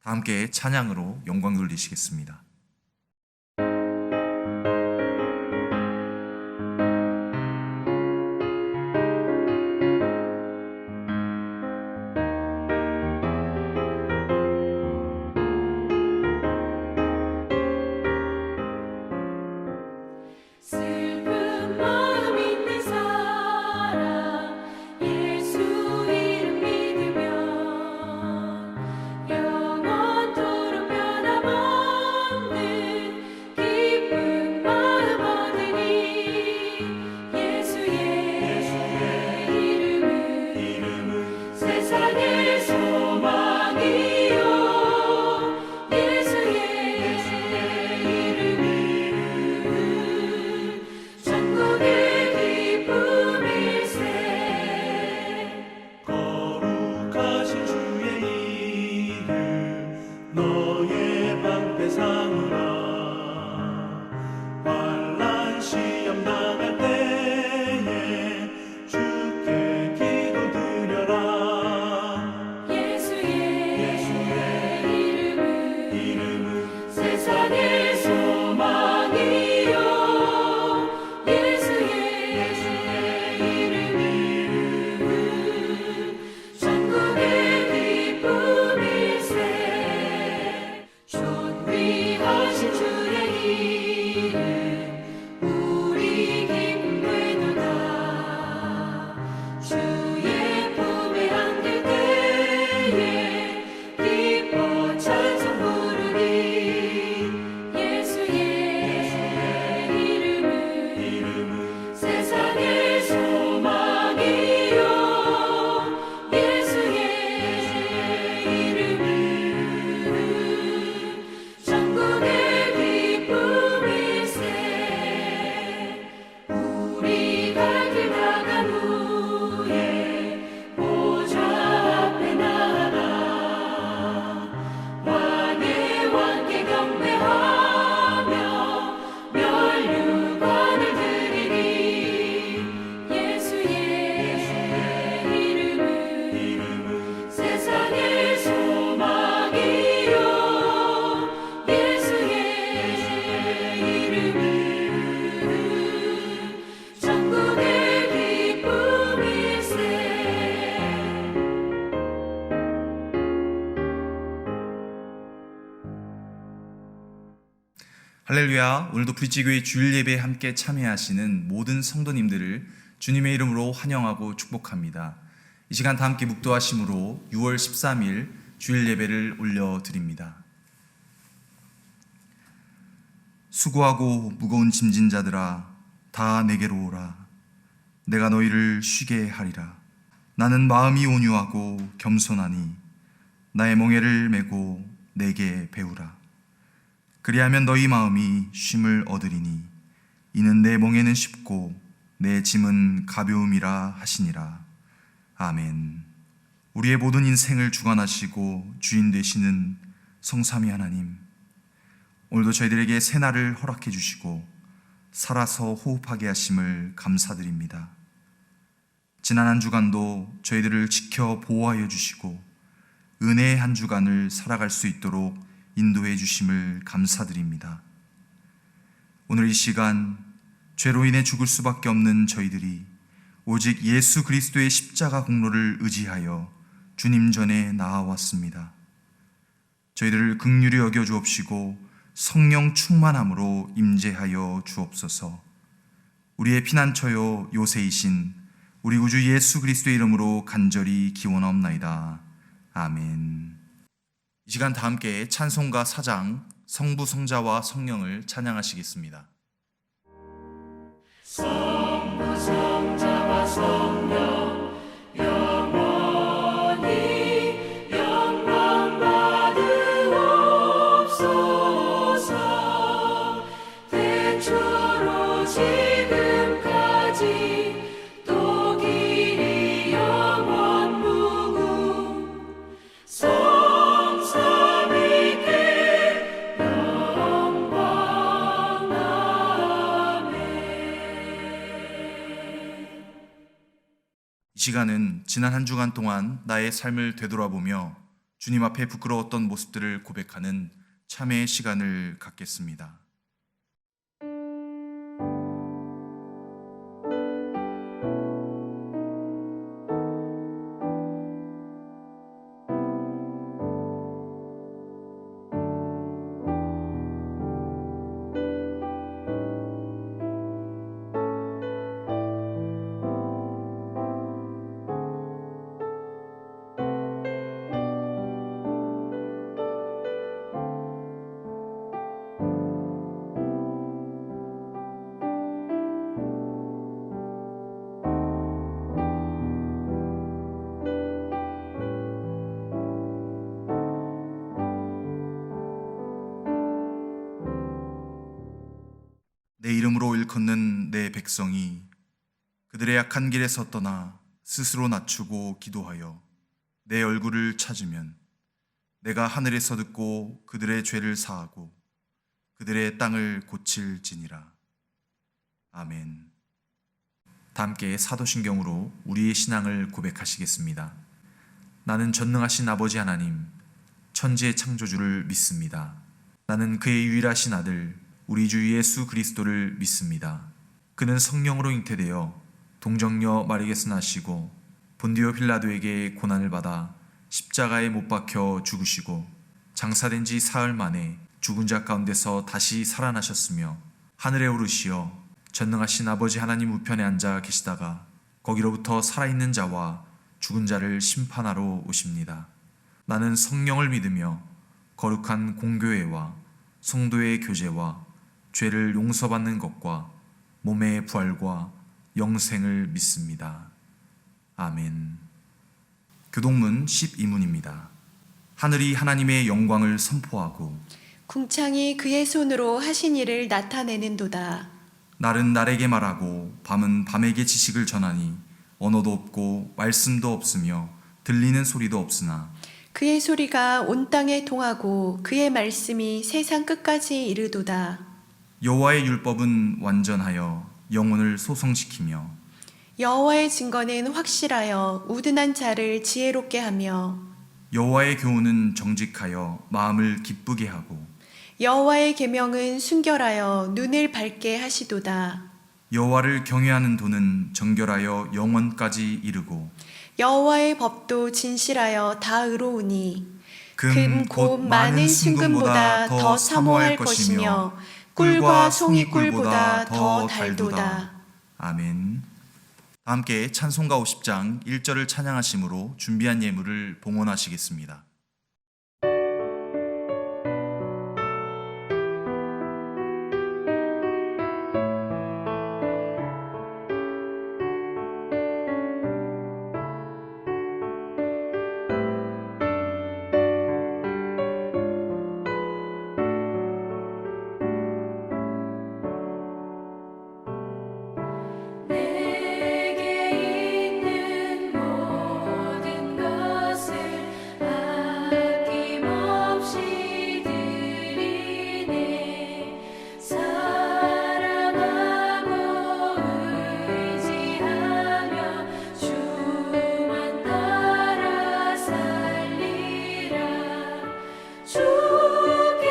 다 함께 찬양으로 영광 돌리시겠습니다. 할렐루야. 오늘도 브릿지교회 주일 예배에 함께 참여하시는 모든 성도님들을 주님의 이름으로 환영하고 축복합니다. 이 시간 다 함께 묵도하심으로 6월 13일 주일 예배를 올려드립니다. 수고하고 무거운 짐진 자들아 다 내게로 오라. 내가 너희를 쉬게 하리라. 나는 마음이 온유하고 겸손하니 나의 멍에를 메고 내게 배우라. 그리하면 너희 마음이 쉼을 얻으리니 이는 내 멍에는 쉽고 내 짐은 가벼움이라 하시니라. 아멘. 우리의 모든 인생을 주관하시고 주인 되시는 성삼위 하나님, 오늘도 저희들에게 새날을 허락해 주시고 살아서 호흡하게 하심을 감사드립니다. 지난 한 주간도 저희들을 지켜 보호하여 주시고 은혜의 한 주간을 살아갈 수 있도록 인도해 주심을 감사드립니다. 오늘 이 시간 죄로 인해 죽을 수밖에 없는 저희들이 오직 예수 그리스도의 십자가 공로를 의지하여 주님 전에 나아왔습니다. 저희들을 긍휼히 여겨 주옵시고 성령 충만함으로 임재하여 주옵소서. 우리의 피난처요 요새이신 우리 구주 예수 그리스도의 이름으로 간절히 기원하옵나이다. 아멘. 이 시간 다 함께 찬송가 4장 성부 성자와 성령을 찬양하시겠습니다. 성부 성자와 성령 영원히 영광 받으옵소서. 태초로 지금까지 또 길이 영원 무궁 성삼위께 영광. 이 시간은 지난 한 주간 동안 나의 삶을 되돌아보며 주님 앞에 부끄러웠던 모습들을 고백하는 참회의 시간을 갖겠습니다. 내 이름으로 일컫는 내 백성이 그들의 약한 길에서 떠나 스스로 낮추고 기도하여 내 얼굴을 찾으면 내가 하늘에서 듣고 그들의 죄를 사하고 그들의 땅을 고칠지니라. 아멘. 다 함께 사도신경으로 우리의 신앙을 고백하시겠습니다. 나는 전능하신 아버지 하나님, 천지의 창조주를 믿습니다. 나는 그의 유일하신 아들 우리 주 예수 그리스도를 믿습니다. 그는 성령으로 잉태되어 동정녀 마리에게서 나시고 본디오 빌라도에게 고난을 받아 십자가에 못 박혀 죽으시고 장사된 지 사흘 만에 죽은 자 가운데서 다시 살아나셨으며 하늘에 오르시어 전능하신 아버지 하나님 우편에 앉아 계시다가 거기로부터 살아있는 자와 죽은 자를 심판하러 오십니다. 나는 성령을 믿으며 거룩한 공교회와 성도의 교제와 죄를 용서받는 것과 몸의 부활과 영생을 믿습니다. 아멘. 교동문 12문입니다. 하늘이 하나님의 영광을 선포하고 궁창이 그의 손으로 하신 일을 나타내는도다. 날은 날에게 말하고 밤은 밤에게 지식을 전하니 언어도 없고 말씀도 없으며 들리는 소리도 없으나 그의 소리가 온 땅에 통하고 그의 말씀이 세상 끝까지 이르도다. 여호와의 율법은 완전하여 영혼을 소성시키며 여호와의 증거는 확실하여 우둔한 자를 지혜롭게 하며 여호와의 교훈은 정직하여 마음을 기쁘게 하고 여호와의 계명은 순결하여 눈을 밝게 하시도다. 여호와를 경외하는 도는 정결하여 영원까지 이르고 여호와의 법도 진실하여 다 의로우니 금 곧 많은 순금보다 더 사모할 것이며 꿀과 송이꿀보다 더 달도다. 아멘. 함께 찬송가 50장 1절을 찬양하심으로 준비한 예물을 봉헌하시겠습니다. 내게 있는 모든 것을 아낌없이 드리네. 사랑하고 의지하며 주만 따라 살리라. 주께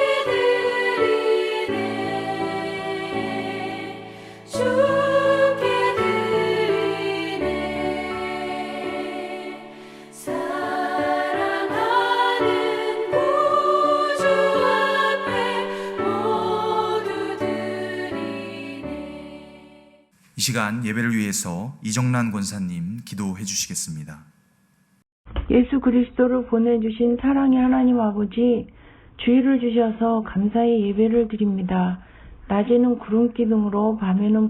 드리네. 주께 드리네. 사랑하는 구주 앞에 모두 드리네. 이 시간 예배를 위해서 이정란 권사님 기도해 주시겠습니다. 예수 그리스도를 보내주신 사랑의 하나님 아버지, 주의를 주셔서 감사의 예배를 드립니다. 낮에는 구름기둥으로 밤에는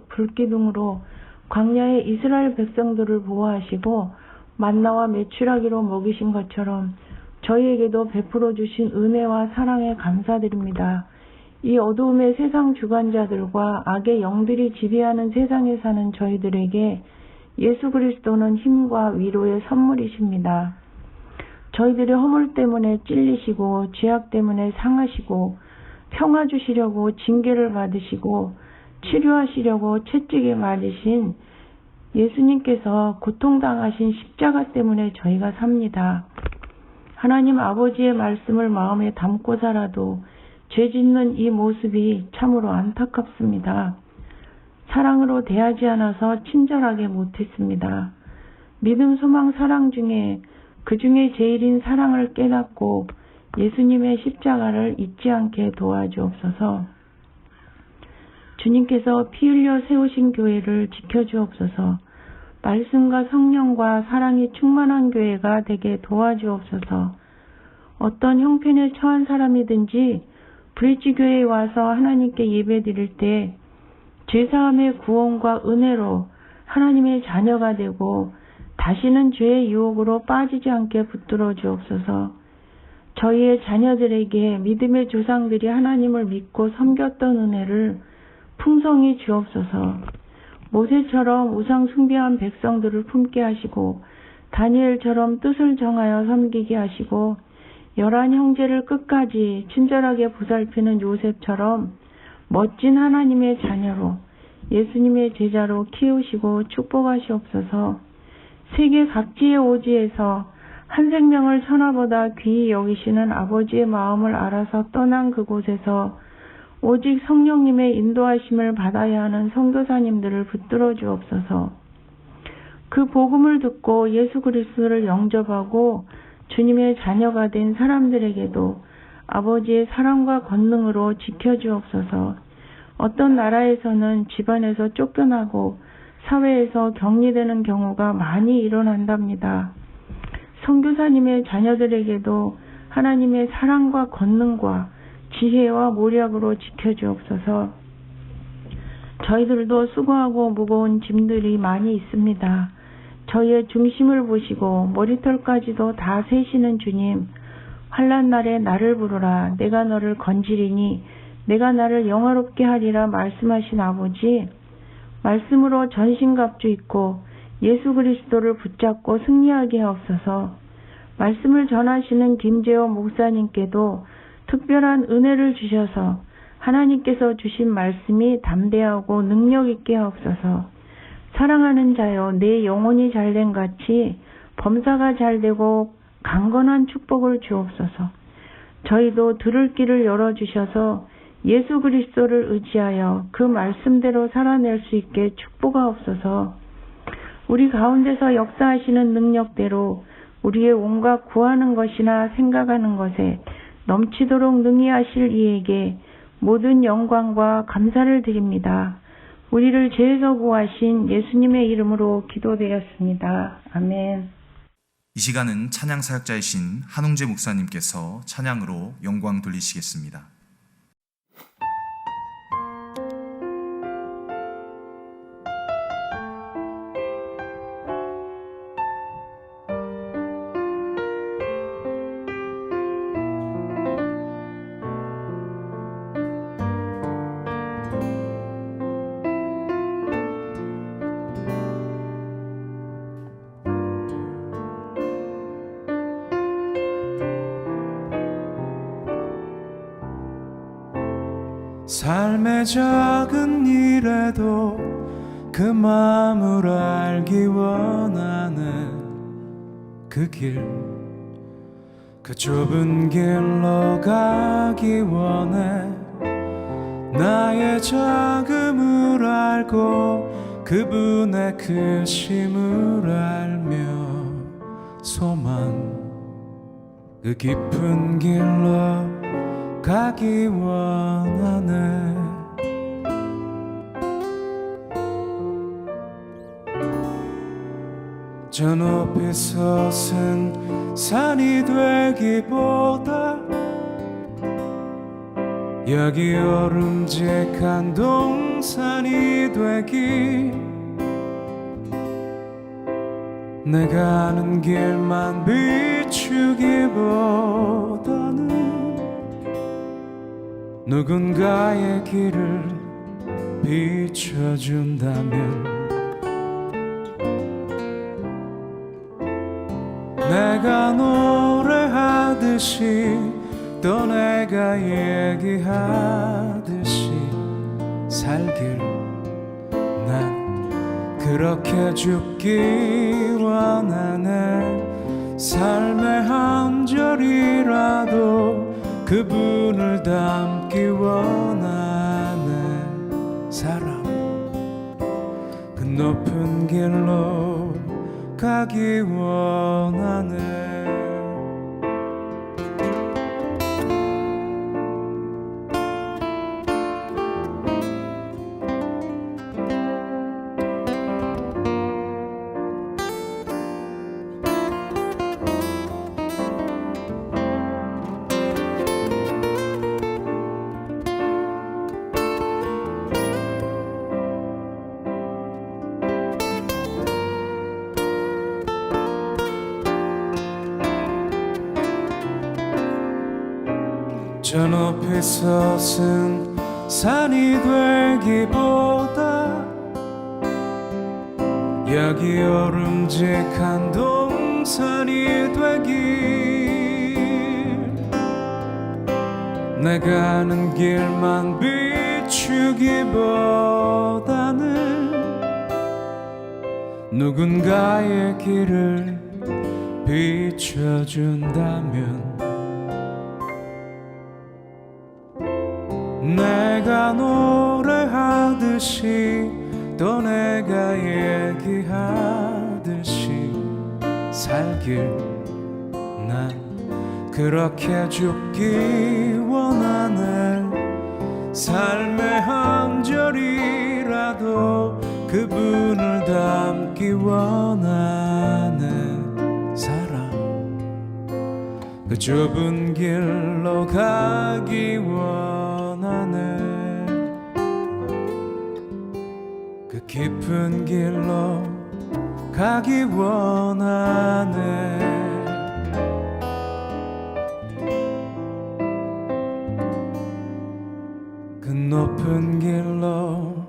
불기둥으로 광야의 이스라엘 백성들을 보호하시고 만나와 메추라기로 먹이신 것처럼 저희에게도 베풀어 주신 은혜와 사랑에 감사드립니다. 이 어두움의 세상 주관자들과 악의 영들이 지배하는 세상에 사는 저희들에게 예수 그리스도는 힘과 위로의 선물이십니다. 저희들의 허물 때문에 찔리시고 죄악 때문에 상하시고 평화 주시려고 징계를 받으시고 치료하시려고 채찍에 맞으신 예수님께서 고통당하신 십자가 때문에 저희가 삽니다. 하나님 아버지의 말씀을 마음에 담고 살아도 죄 짓는 이 모습이 참으로 안타깝습니다. 사랑으로 대하지 않아서 친절하게 못했습니다. 믿음, 소망, 사랑 중에 그 중에 제일인 사랑을 깨닫고 예수님의 십자가를 잊지 않게 도와주옵소서. 주님께서 피 흘려 세우신 교회를 지켜주옵소서. 말씀과 성령과 사랑이 충만한 교회가 되게 도와주옵소서. 어떤 형편에 처한 사람이든지 브릿지 교회에 와서 하나님께 예배드릴 때 죄사함의 구원과 은혜로 하나님의 자녀가 되고 다시는 죄의 유혹으로 빠지지 않게 붙들어 주옵소서. 저희의 자녀들에게 믿음의 조상들이 하나님을 믿고 섬겼던 은혜를 풍성히 주옵소서. 모세처럼 우상 숭배한 백성들을 품게 하시고 다니엘처럼 뜻을 정하여 섬기게 하시고 11 형제를 끝까지 친절하게 보살피는 요셉처럼 멋진 하나님의 자녀로 예수님의 제자로 키우시고 축복하시옵소서. 세계 각지의 오지에서 한 생명을 천하보다 귀히 여기시는 아버지의 마음을 알아서 떠난 그곳에서 오직 성령님의 인도하심을 받아야 하는 선교사님들을 붙들어 주옵소서. 그 복음을 듣고 예수 그리스도를 영접하고 주님의 자녀가 된 사람들에게도 아버지의 사랑과 권능으로 지켜주옵소서. 어떤 나라에서는 집안에서 쫓겨나고 사회에서 격리되는 경우가 많이 일어난답니다. 선교사님의 자녀들에게도 하나님의 사랑과 권능과 지혜와 모략으로 지켜주옵소서. 저희들도 수고하고 무거운 짐들이 많이 있습니다. 저희의 중심을 보시고 머리털까지도 다 세시는 주님, 환난 날에 나를 부르라. 내가 너를 건지리니 내가 나를 영화롭게 하리라 말씀하신 아버지, 말씀으로 전신갑주 입고 예수 그리스도를 붙잡고 승리하게 하옵소서. 말씀을 전하시는 김재호 목사님께도 특별한 은혜를 주셔서 하나님께서 주신 말씀이 담대하고 능력 있게 하옵소서. 사랑하는 자여, 내 영혼이 잘된 같이 범사가 잘되고 강건한 축복을 주옵소서. 저희도 들을 길을 열어주셔서 예수 그리스도를 의지하여 그 말씀대로 살아낼 수 있게 축복하옵소서. 우리 가운데서 역사하시는 능력대로 우리의 온갖 구하는 것이나 생각하는 것에 넘치도록 능히 하실 이에게 모든 영광과 감사를 드립니다. 우리를 죄에서 구하신 예수님의 이름으로 기도드렸습니다. 아멘. 이 시간은 찬양 사역자이신 한웅재 목사님께서 찬양으로 영광 돌리시겠습니다. 삶의 작은 일에도 그 마음을 알기 원하는 그 길, 그 좁은 길로 가기 원해. 나의 작음을 알고 그분의 크심을 알며 소망, 그 깊은 길로 가기 원하네. 저 높이 솟은 산이 되기보다 여기 오름직한 동산이 되기, 내가 아는 길만 비추기보다는 누군가의 길을 비춰준다면 내가 노래하듯이 또 내가 얘기하듯이 살길, 난 그렇게 죽기 원하네. 삶의 한 절이라도 그분을 닮기 원하네. 사랑 그 높은 길로 가기 원하네. 저 높이 솟은 산이 되기보다 여기 오름직한 동산이 되길, 내가 가는 길만 비추기보다는 누군가의 길을 비춰준다면 내가 노래하듯이 또 내가 얘기하듯이 살길 난 그렇게 죽기 원하네. 삶의 한 절이라도 그분을 닮기 원하네. 사랑 그 좁은 길로 가기 원하네. 그 깊은 길로 가기 원하네. 그 높은 길로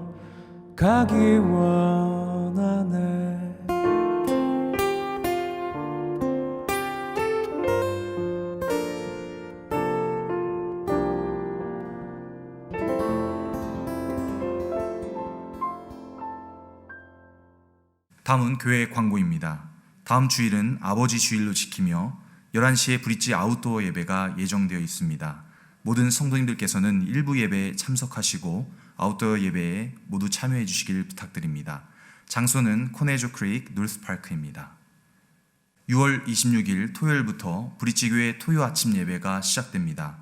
가기 원하네. 다음은 교회 광고입니다. 다음 주일은 아버지 주일로 지키며 11시에 브릿지 아웃도어 예배가 예정되어 있습니다. 모든 성도님들께서는 일부 예배에 참석하시고 아웃도어 예배에 모두 참여해 주시길 부탁드립니다. 장소는 코네조 크릭 노스파크입니다. 6월 26일 토요일부터 브릿지교회 토요 아침 예배가 시작됩니다.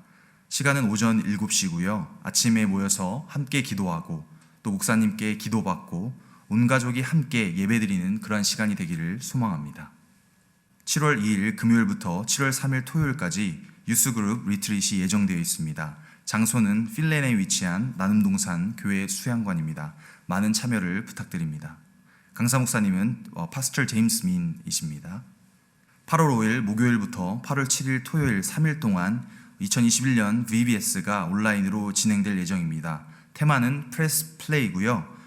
시간은 오전 7시고요. 아침에 모여서 함께 기도하고 또 목사님께 기도받고 온 가족이 함께 예배드리는 그러한 시간이 되기를 소망합니다. 7월 2일 금요일부터 7월 3일 토요일까지 유스그룹 리트릿이 예정되어 있습니다. 장소는 필렌에 위치한 나눔동산 교회 수양관입니다. 많은 참여를 부탁드립니다. 강사 목사님은 파스터 제임스 민이십니다. 8월 5일 목요일부터 8월 7일 토요일 3일 동안 2021년 VBS가 온라인으로 진행될 예정입니다. 테마는 프레스 플레이고요.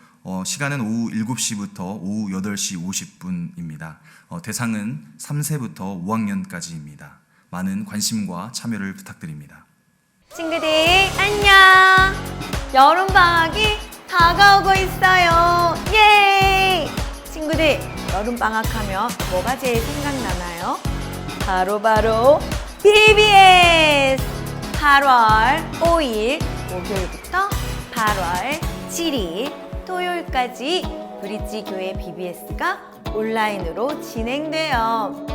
시간은 오후 7시부터 오후 8시 50분입니다. 대상은 3세부터 5학년까지입니다. 많은 관심과 참여를 부탁드립니다. 친구들 안녕! 여름방학이 다가오고 있어요. 예! 친구들 여름방학하면 뭐가 제일 생각나나요? 바로 BBS! 8월 5일 목요일부터 8월 7일 토요일까지 브릿지 교회 BBS가 온라인으로 진행돼요.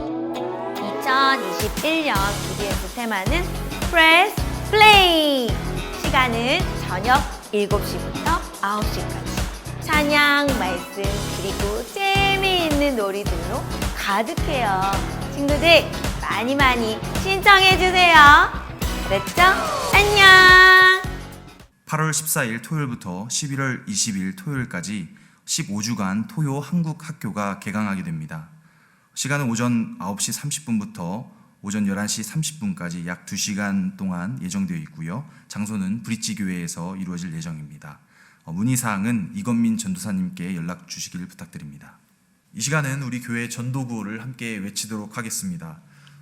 2021년 BBS 테마는 프레스 플레이! 시간은 저녁 7시부터 9시까지. 찬양, 말씀, 그리고 재미있는 놀이들로 가득해요. 친구들 많이 신청해주세요. 그랬죠? 안녕! 8월 14일 토요일부터 11월 20일 토요일까지 15주간 토요 한국 학교가 개강하게 됩니다. 시간은 오전 9시 30분부터 오전 11시 30분까지 약 2시간 동안 예정되어 있고요. 장소는 브릿지 교회에서 이루어질 예정입니다. 문의사항은 이건민 전도사님께 연락 주시기를 부탁드립니다. 이 시간은 우리 교회 전도구호를 함께 외치도록 하겠습니다.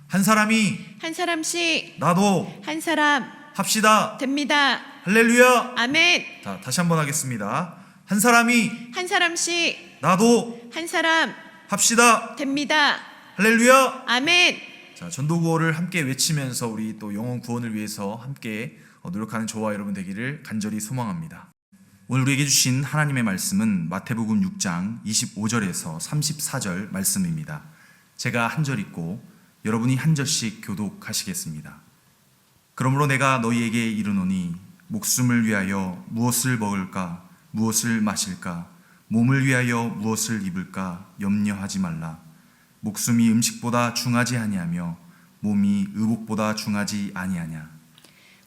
한 사람이 한 사람씩 나도 한 사람 합시다. 됩니다. 할렐루야. 아멘. 자, 다시 한번 하겠습니다. 한 사람이 한 사람씩 나도 한 사람 합시다. 됩니다. 할렐루야! 아멘. 자, 전도구호를 함께 외치면서 우리 또 영혼 구원을 위해서 함께 노력하는 저와 여러분 되기를 간절히 소망합니다. 오늘 우리에게 주신 하나님의 말씀은 마태복음 6장 25절에서 34절 말씀입니다. 제가 한 절 읽고 여러분이 한 절씩 교독하시겠습니다. 그러므로 내가 너희에게 이르노니 목숨을 위하여 무엇을 먹을까 무엇을 마실까 몸을 위하여 무엇을 입을까 염려하지 말라. 목숨이 음식보다 중하지 아니하며 몸이 의복보다 중하지 아니하냐.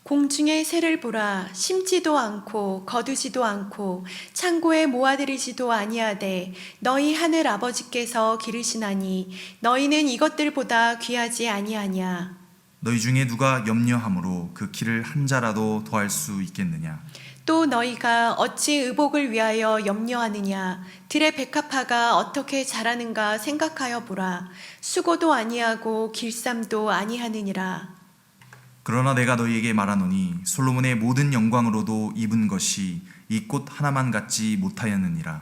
공중의 새를 보라. 심지도 않고 거두지도 않고 창고에 모아들이지도 아니하되 너희 하늘 아버지께서 기르시나니 너희는 이것들보다 귀하지 아니하냐. 너희 중에 누가 염려함으로 그 키를 한 자라도 더할 수 있겠느냐. 또 너희가 어찌 의복을 위하여 염려하느냐. 들의 백합화가 어떻게 자라는가 생각하여 보라. 수고도 아니하고 길쌈도 아니하느니라. 그러나 내가 너희에게 말하노니 솔로몬의 모든 영광으로도 입은 것이 이 꽃 하나만 같지 못하였느니라.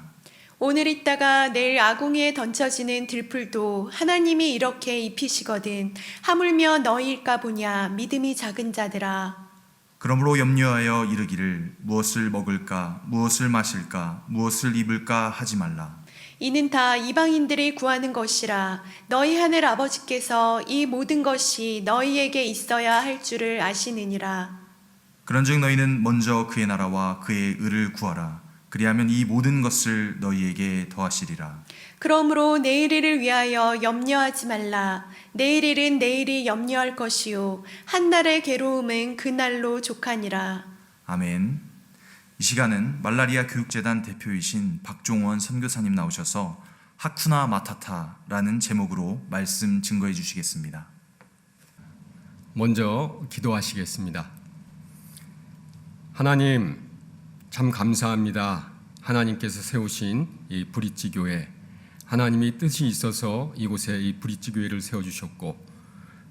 오늘 있다가 내일 아궁이에 던져지는 들풀도 하나님이 이렇게 입히시거든 하물며 너희일까 보냐. 믿음이 작은 자들아. 그러므로 염려하여 이르기를 무엇을 먹을까 무엇을 마실까 무엇을 입을까 하지 말라. 이는 다 이방인들이 구하는 것이라. 너희 하늘 아버지께서 이 모든 것이 너희에게 있어야 할 줄을 아시느니라. 그런즉 너희는 먼저 그의 나라와 그의 의를 구하라. 그리하면 이 모든 것을 너희에게 더하시리라. 그러므로 내일 일을 위하여 염려하지 말라. 내일 일은 내일이 염려할 것이요 한날의 괴로움은 그날로 족하니라. 아멘. 이 시간은 말라리아 교육재단 대표이신 박종원 선교사님 나오셔서 하쿠나 마타타라는 제목으로 말씀 증거해 주시겠습니다. 먼저 기도하시겠습니다. 하나님, 참 감사합니다. 하나님께서 세우신 이 브릿지 교회, 하나님이 뜻이 있어서 이곳에 이 브릿지 교회를 세워주셨고,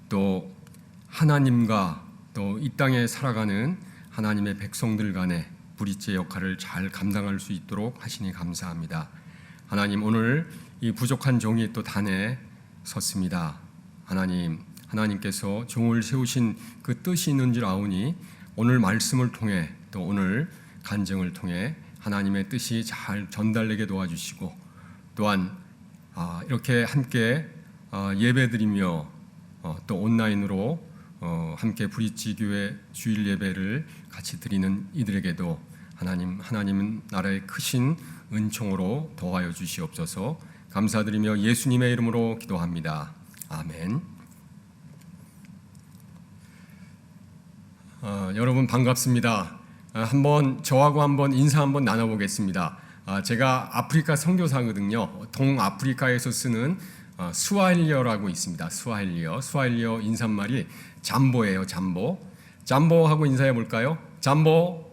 또 하나님과 또 이 땅에 살아가는 하나님의 백성들 간에 브릿지의 역할을 잘 감당할 수 있도록 하시니 감사합니다. 하나님, 오늘 이 부족한 종이 또 단에 섰습니다. 하나님께서 종을 세우신 그 뜻이 있는 줄 아오니 오늘 말씀을 통해 또 오늘 간증을 통해 하나님의 뜻이 잘 전달되게 도와주시고, 또한 이렇게 함께 예배드리며 또 온라인으로 함께 브릿지 교회 주일 예배를 같이 드리는 이들에게도 하나님은 나라의 크신 은총으로 도와여 주시옵소서. 감사드리며 예수님의 이름으로 기도합니다. 아멘. 여러분 반갑습니다. 저하고 한번 인사 한번 나눠보겠습니다. 제가 아프리카 선교사거든요. 동아프리카에서 쓰는 스와힐리어라고 있습니다. 스와힐리어 인사말이 잠보예요. 잠보하고 인사해 볼까요? 잠보.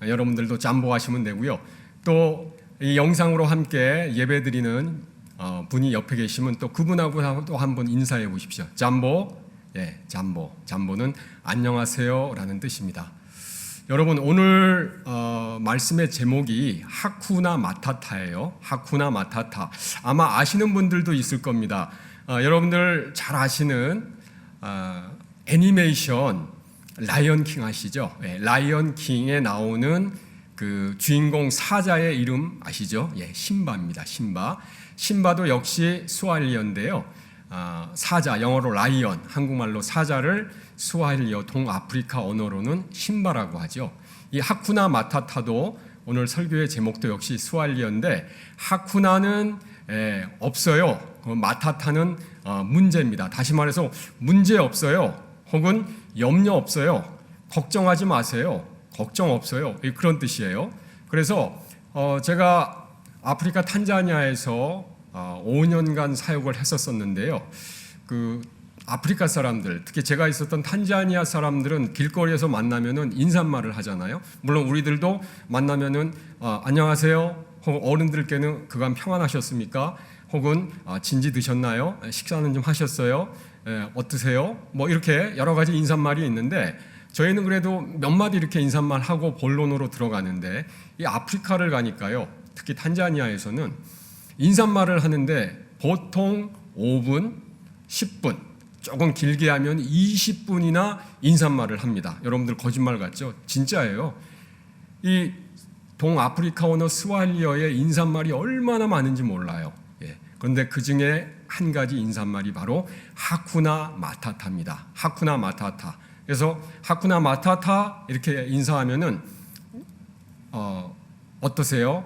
여러분들도 잠보 하시면 되고요. 또 이 영상으로 함께 예배드리는 분이 옆에 계시면 또 그분하고 또 한번 인사해 보십시오. 잠보. 예, 잠보는 안녕하세요라는 뜻입니다. 여러분, 오늘 말씀의 제목이 하쿠나 마타타예요. 하쿠나 마타타. 아마 아시는 분들도 있을 겁니다. 여러분들 잘 아시는 애니메이션 라이언 킹 아시죠? 예, 라이언 킹에 나오는 그 주인공 사자의 이름 아시죠? 예, 심바입니다. 심바도 역시 스와힐리어인데요. 사자, 영어로 라이언, 한국말로 사자를 스와힐리어 동아프리카 언어로는 심바라고 하죠. 이 하쿠나 마타타도 오늘 설교의 제목도 역시 스와힐리어인데, 하쿠나는 없어요. 마타타는 문제입니다. 다시 말해서 문제 없어요. 혹은 염려 없어요. 걱정하지 마세요. 걱정 없어요. 그런 뜻이에요. 그래서 제가 아프리카 탄자니아에서 5년간 사역을 했었는데요. 그 아프리카 사람들, 특히 제가 있었던 탄자니아 사람들은 길거리에서 만나면은 인사말을 하잖아요. 물론 우리들도 만나면은 안녕하세요. 혹은 어른들께는 그간 평안하셨습니까? 혹은 진지 드셨나요? 식사는 좀 하셨어요? 어떠세요? 뭐 이렇게 여러 가지 인사말이 있는데, 저희는 그래도 몇 마디 이렇게 인사말 하고 본론으로 들어가는데, 이 아프리카를 가니까요, 특히 탄자니아에서는 인사말을 하는데 보통 5분 10분, 조금 길게 하면 20분이나 인사말을 합니다. 여러분들 거짓말 같죠? 진짜예요. 이 동아프리카 언어 스왈리어의 인사말이 얼마나 많은지 몰라요. 예. 그런데 그 중에 한 가지 인사말이 바로 하쿠나 마타타입니다. 하쿠나 마타타. 그래서 하쿠나 마타타 이렇게 인사하면은 어떠세요?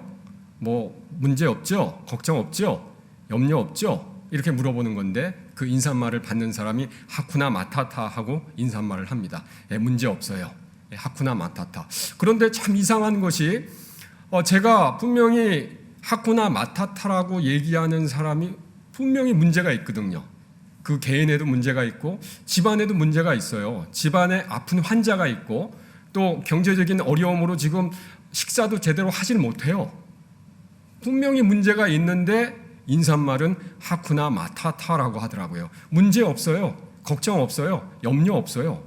뭐 문제 없죠? 걱정 없죠? 염려 없죠? 이렇게 물어보는 건데 그 인사말을 받는 사람이 하쿠나 마타타 하고 인사말을 합니다. 예, 문제 없어요. 예, 하쿠나 마타타. 그런데 참 이상한 것이 제가 분명히 하쿠나 마타타라고 얘기하는 사람이 분명히 문제가 있거든요. 그 개인에도 문제가 있고 집안에도 문제가 있어요. 집안에 아픈 환자가 있고 또 경제적인 어려움으로 지금 식사도 제대로 하질 못해요. 분명히 문제가 있는데 인사말은 하쿠나 마타타라고 하더라고요. 문제 없어요. 걱정 없어요. 염려 없어요.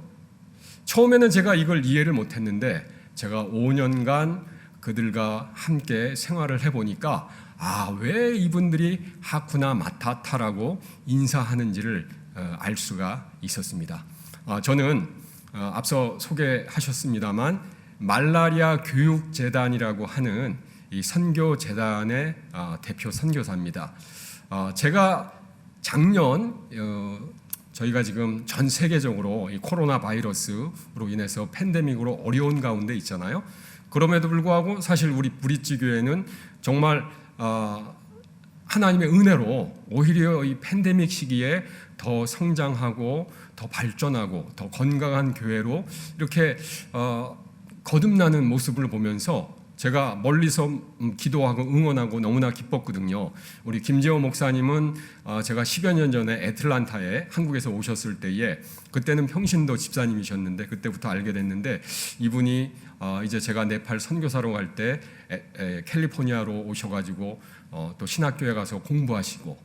처음에는 제가 이걸 이해를 못했는데 제가 5년간 그들과 함께 생활을 해보니까 왜 이분들이 하쿠나 마타타라고 인사하는지를 알 수가 있었습니다. 저는 앞서 소개하셨습니다만 말라리아 교육재단이라고 하는 이 선교재단의 대표 선교사입니다. 제가 작년 저희가 지금 전 세계적으로 이 코로나 바이러스로 인해서 팬데믹으로 어려운 가운데 있잖아요. 그럼에도 불구하고 사실 우리 브릿지 교회는 정말 하나님의 은혜로 오히려 이 팬데믹 시기에 더 성장하고 더 발전하고 더 건강한 교회로 이렇게 거듭나는 모습을 보면서 제가 멀리서 기도하고 응원하고 너무나 기뻤거든요. 우리 김재호 목사님은 제가 10여 년 전에 애틀란타에 한국에서 오셨을 때에 그때는 평신도 집사님이셨는데 그때부터 알게 됐는데 이분이 이제 제가 네팔 선교사로 갈 때 캘리포니아로 오셔가지고 또 신학교에 가서 공부하시고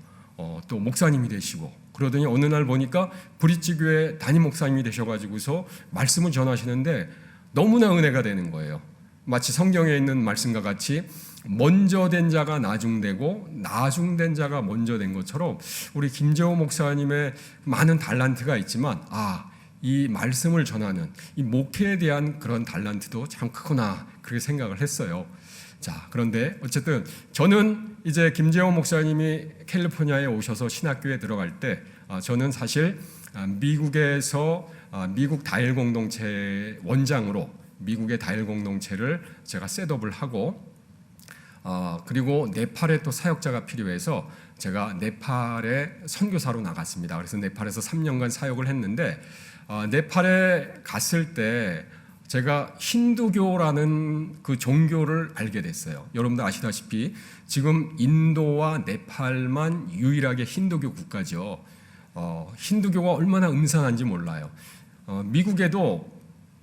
또 목사님이 되시고 그러더니 어느 날 보니까 브릿지 교회 담임 목사님이 되셔가지고서 말씀을 전하시는데 너무나 은혜가 되는 거예요. 마치 성경에 있는 말씀과 같이 먼저 된 자가 나중되고 나중된 자가 먼저 된 것처럼 우리 김재호 목사님의 많은 달란트가 있지만 이 말씀을 전하는 이 목회에 대한 그런 달란트도 참 크구나 그렇게 생각을 했어요. 자, 그런데 어쨌든 저는 이제 김재호 목사님이 캘리포니아에 오셔서 신학교에 들어갈 때 저는 사실 미국에서 미국 다일 공동체 원장으로 미국의 다일 공동체를 제가 셋업을 하고 그리고 네팔에 또 사역자가 필요해서 제가 네팔에 선교사로 나갔습니다. 그래서 네팔에서 3년간 사역을 했는데 네팔에 갔을 때 제가 힌두교라는 그 종교를 알게 됐어요. 여러분들 아시다시피 지금 인도와 네팔만 유일하게 힌두교 국가죠. 힌두교가 얼마나 음산한지 몰라요. 미국에도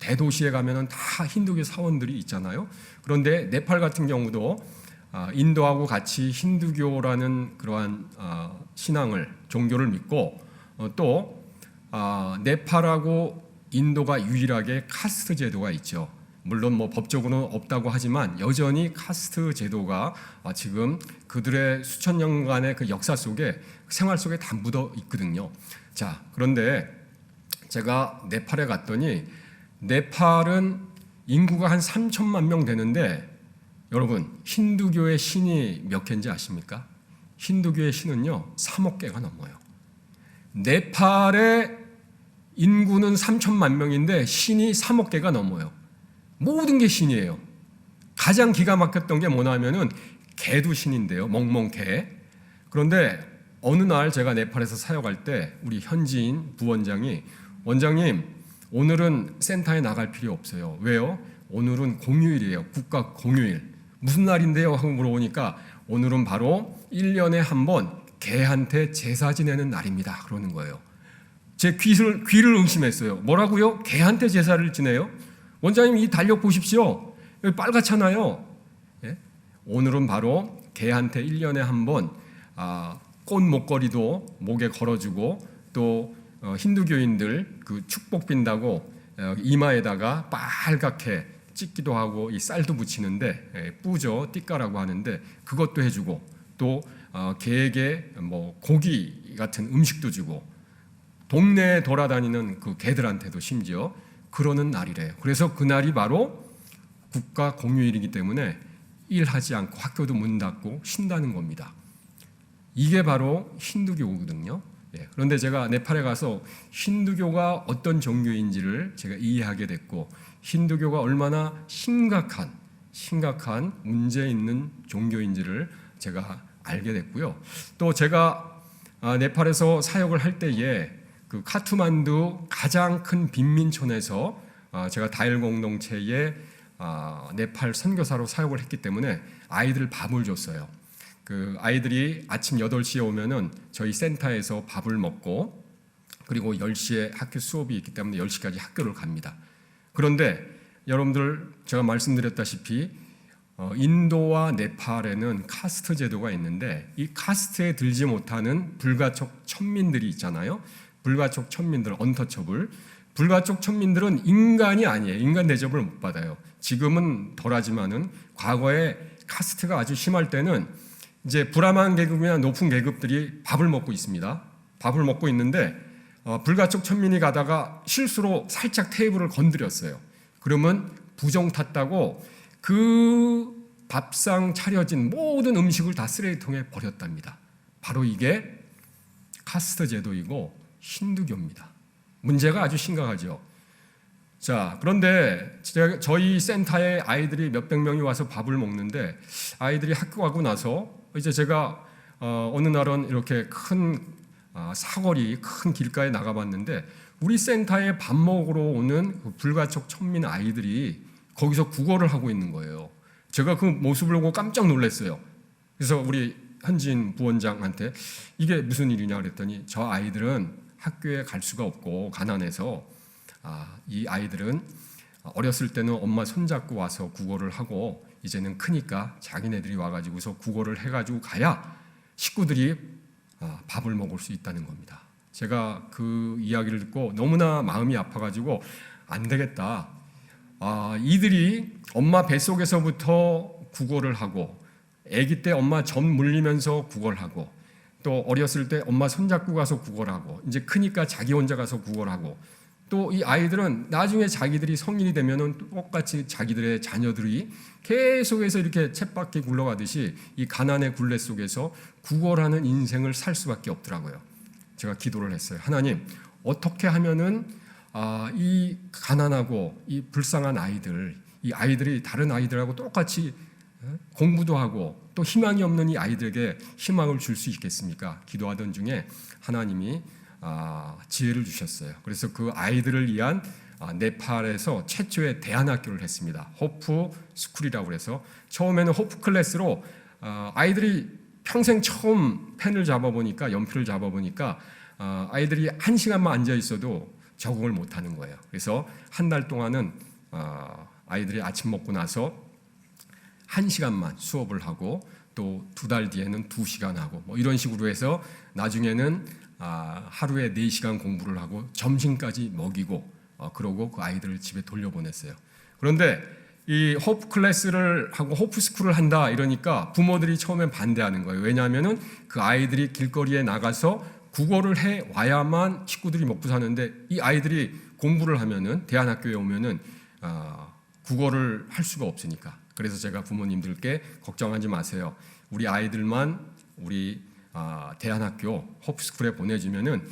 대도시에 가면은 다 힌두교 사원들이 있잖아요. 그런데 네팔 같은 경우도 인도하고 같이 힌두교라는 그러한 신앙을 종교를 믿고 또 네팔하고 인도가 유일하게 카스트 제도가 있죠. 물론 뭐 법적으로는 없다고 하지만 여전히 카스트 제도가 지금 그들의 수천 년간의 그 역사 속에 생활 속에 다 묻어 있거든요. 자, 그런데 제가 네팔에 갔더니 네팔은 인구가 한 3천만 명 되는데 여러분 힌두교의 신이 몇 개인지 아십니까? 힌두교의 신은요 3억 개가 넘어요. 네팔의 인구는 3천만 명인데 신이 3억 개가 넘어요. 모든 게 신이에요. 가장 기가 막혔던 게 뭐냐면은 개도 신인데요. 멍멍개. 그런데 어느 날 제가 네팔에서 사역할 때 우리 현지인 부원장이 원장님 오늘은 센터에 나갈 필요 없어요. 왜요? 오늘은 공휴일이에요. 국가 공휴일. 무슨 날인데요? 하고 물어보니까 오늘은 바로 1년에 한 번 개한테 제사 지내는 날입니다. 그러는 거예요. 제 귀를 의심했어요. 뭐라고요? 개한테 제사를 지내요? 원장님 이 달력 보십시오. 여기 빨갛잖아요. 예? 오늘은 바로 개한테 1년에 한 번 꽃 목걸이도 목에 걸어주고 또 힌두교인들 그 축복 빈다고 이마에다가 빨갛게 찍기도 하고 이 쌀도 붙이는데 뿌죠 띠까라고 하는데 그것도 해주고 또 개에게 뭐 고기 같은 음식도 주고 동네에 돌아다니는 그 개들한테도 심지어 그러는 날이래요. 그래서 그날이 바로 국가 공휴일이기 때문에 일하지 않고 학교도 문 닫고 쉰다는 겁니다. 이게 바로 힌두교거든요. 예, 그런데 제가 네팔에 가서 힌두교가 어떤 종교인지를 제가 이해하게 됐고, 힌두교가 얼마나 심각한 문제 있는 종교인지를 제가 알게 됐고요. 또 제가 네팔에서 사역을 할 때에 그 카투만두 가장 큰 빈민촌에서 제가 다일 공동체에 네팔 선교사로 사역을 했기 때문에 아이들 밥을 줬어요. 그 아이들이 아침 8시에 오면은 저희 센터에서 밥을 먹고, 그리고 10시에 학교 수업이 있기 때문에 10시까지 학교를 갑니다. 그런데 여러분들 제가 말씀드렸다시피 인도와 네팔에는 카스트 제도가 있는데, 이 카스트에 들지 못하는 불가촉 천민들이 있잖아요. 불가촉 천민들, 언터처블. 불가촉 천민들은 인간이 아니에요. 인간 대접을 못 받아요. 지금은 덜하지만은 과거에 카스트가 아주 심할 때는 이제 불암한 계급이나 높은 계급들이 밥을 먹고 있습니다. 밥을 먹고 있는데 불가촉 천민이 가다가 실수로 살짝 테이블을 건드렸어요. 그러면 부정 탔다고 그 밥상 차려진 모든 음식을 다 쓰레기통에 버렸답니다. 바로 이게 카스트 제도이고 힌두교입니다. 문제가 아주 심각하죠. 자, 그런데 저희 센터에 아이들이 몇백 명이 와서 밥을 먹는데, 아이들이 학교 가고 나서 이제 제가 어느 날은 이렇게 큰 사거리, 큰 길가에 나가봤는데, 우리 센터에 밥 먹으러 오는 그 불가촉 천민 아이들이 거기서 국어를 하고 있는 거예요. 제가 그 모습을 보고 깜짝 놀랐어요. 그래서 우리 현진 부원장한테 이게 무슨 일이냐 그랬더니, 저 아이들은 학교에 갈 수가 없고 가난해서 이 아이들은 어렸을 때는 엄마 손잡고 와서 국어를 하고, 이제는 크니까 자기네들이 와가지고서 국어를 해가지고 가야 식구들이 밥을 먹을 수 있다는 겁니다. 제가 그 이야기를 듣고 너무나 마음이 아파가지고 안 되겠다. 이들이 엄마 뱃속에서부터 국어를 하고, 아기 때 엄마 젖 물리면서 국어를 하고, 또 어렸을 때 엄마 손잡고 가서 국어를 하고, 이제 크니까 자기 혼자 가서 국어를 하고, 또 이 아이들은 나중에 자기들이 성인이 되면은 똑같이 자기들의 자녀들이 계속해서 이렇게 쳇바퀴 굴러가듯이 이 가난의 굴레 속에서 국어라는 인생을 살 수밖에 없더라고요. 제가 기도를 했어요. 하나님, 어떻게 하면은 이 가난하고 이 불쌍한 아이들, 이 아이들이 다른 아이들하고 똑같이 공부도 하고 또 희망이 없는 이 아이들에게 희망을 줄 수 있겠습니까? 기도하던 중에 하나님이 지혜를 주셨어요. 그래서 그 아이들을 위한 네팔에서 최초의 대안학교를 했습니다. 호프 스쿨이라고 그래서, 처음에는 호프 클래스로 아이들이 평생 처음 펜을 잡아보니까, 연필을 잡아보니까 아이들이 1시간만 앉아 있어도 적응을 못하는 거예요. 그래서 한 달 동안은 아이들이 아침 먹고 나서 1시간만 수업을 하고, 또 2달 뒤에는 2시간 하고, 뭐 이런 식으로 해서 나중에는 하루에 4시간 공부를 하고 점심까지 먹이고, 그러고 그 아이들을 집에 돌려보냈어요. 그런데 이 호프 클래스를 하고 호프 스쿨을 한다 이러니까 부모들이 처음엔 반대하는 거예요. 왜냐하면은 그 아이들이 길거리에 나가서 국어를 해 와야만 식구들이 먹고 사는데, 이 아이들이 공부를 하면은, 대안학교에 오면은 국어를 할 수가 없으니까. 그래서 제가 부모님들께 걱정하지 마세요. 우리 아이들만 우리 대안학교 호프스쿨에 보내주면은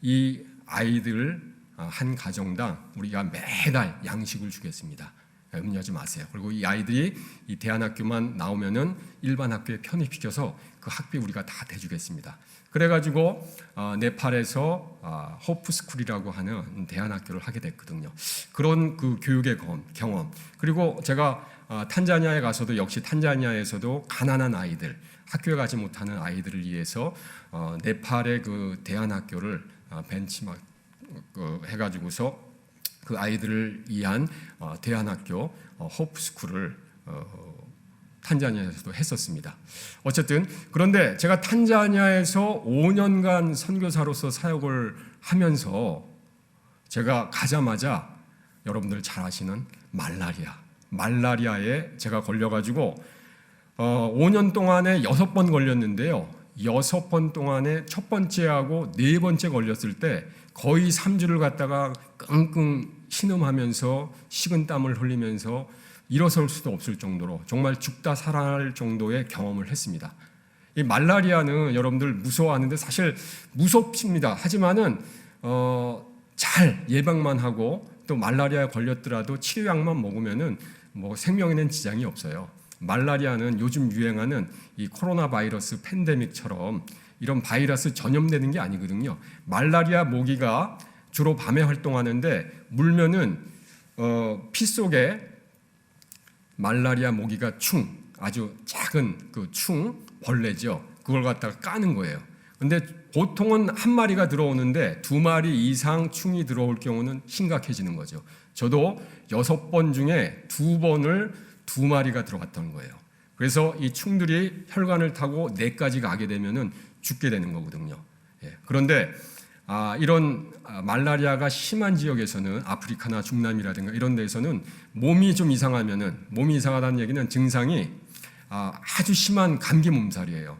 이 아이들 한 가정당 우리가 매달 양식을 주겠습니다. 염려하지 마세요. 그리고 이 아이들이 이 대안학교만 나오면은 일반 학교에 편입시켜서 그 학비 우리가 다 대주겠습니다. 그래가지고 네팔에서 호프스쿨이라고 하는 대안학교를 하게 됐거든요. 그런 그 교육의 경험. 그리고 제가 탄자니아에 가서도 역시 탄자니아에서도 가난한 아이들, 학교에 가지 못하는 아이들을 위해서 네팔의 그 대안학교를 벤치마크 해가지고서 그 아이들을 위한 대안학교 호프스쿨을 탄자니아에서도 했었습니다. 어쨌든 그런데 제가 탄자니아에서 5년간 선교사로서 사역을 하면서 제가 가자마자 여러분들 잘 아시는 말라리아에 제가 걸려가지고 5년 동안에 6번 걸렸는데요. 6번 동안에 첫 번째하고 네 번째 걸렸을 때 거의 3주를 갖다가 끙끙 신음하면서 식은땀을 흘리면서 일어설 수도 없을 정도로 정말 죽다 살아날 정도의 경험을 했습니다. 이 말라리아는 여러분들 무서워하는데 사실 무섭습니다. 하지만은 잘 예방만 하고 또 말라리아에 걸렸더라도 치료약만 먹으면은 뭐 생명에는 지장이 없어요. 말라리아는 요즘 유행하는 이 코로나 바이러스 팬데믹처럼 이런 바이러스 전염되는 게 아니거든요. 말라리아 모기가 주로 밤에 활동하는데 물면은 피 속에 말라리아 모기가 아주 작은 그 벌레죠. 그걸 갖다가 까는 거예요. 근데 보통은 한 마리가 들어오는데 2마리 이상 충이 들어올 경우는 심각해지는 거죠. 저도 6번 중에 2번을 2마리가 들어갔던 거예요. 그래서 이 충들이 혈관을 타고 뇌까지 가게 되면은 죽게 되는 거거든요. 그런데 이런 말라리아가 심한 지역에서는 아프리카나 중남이라든가 이런 데에서는 몸이 좀 이상하면은, 몸이 이상하다는 얘기는 증상이 아주 심한 감기 몸살이에요.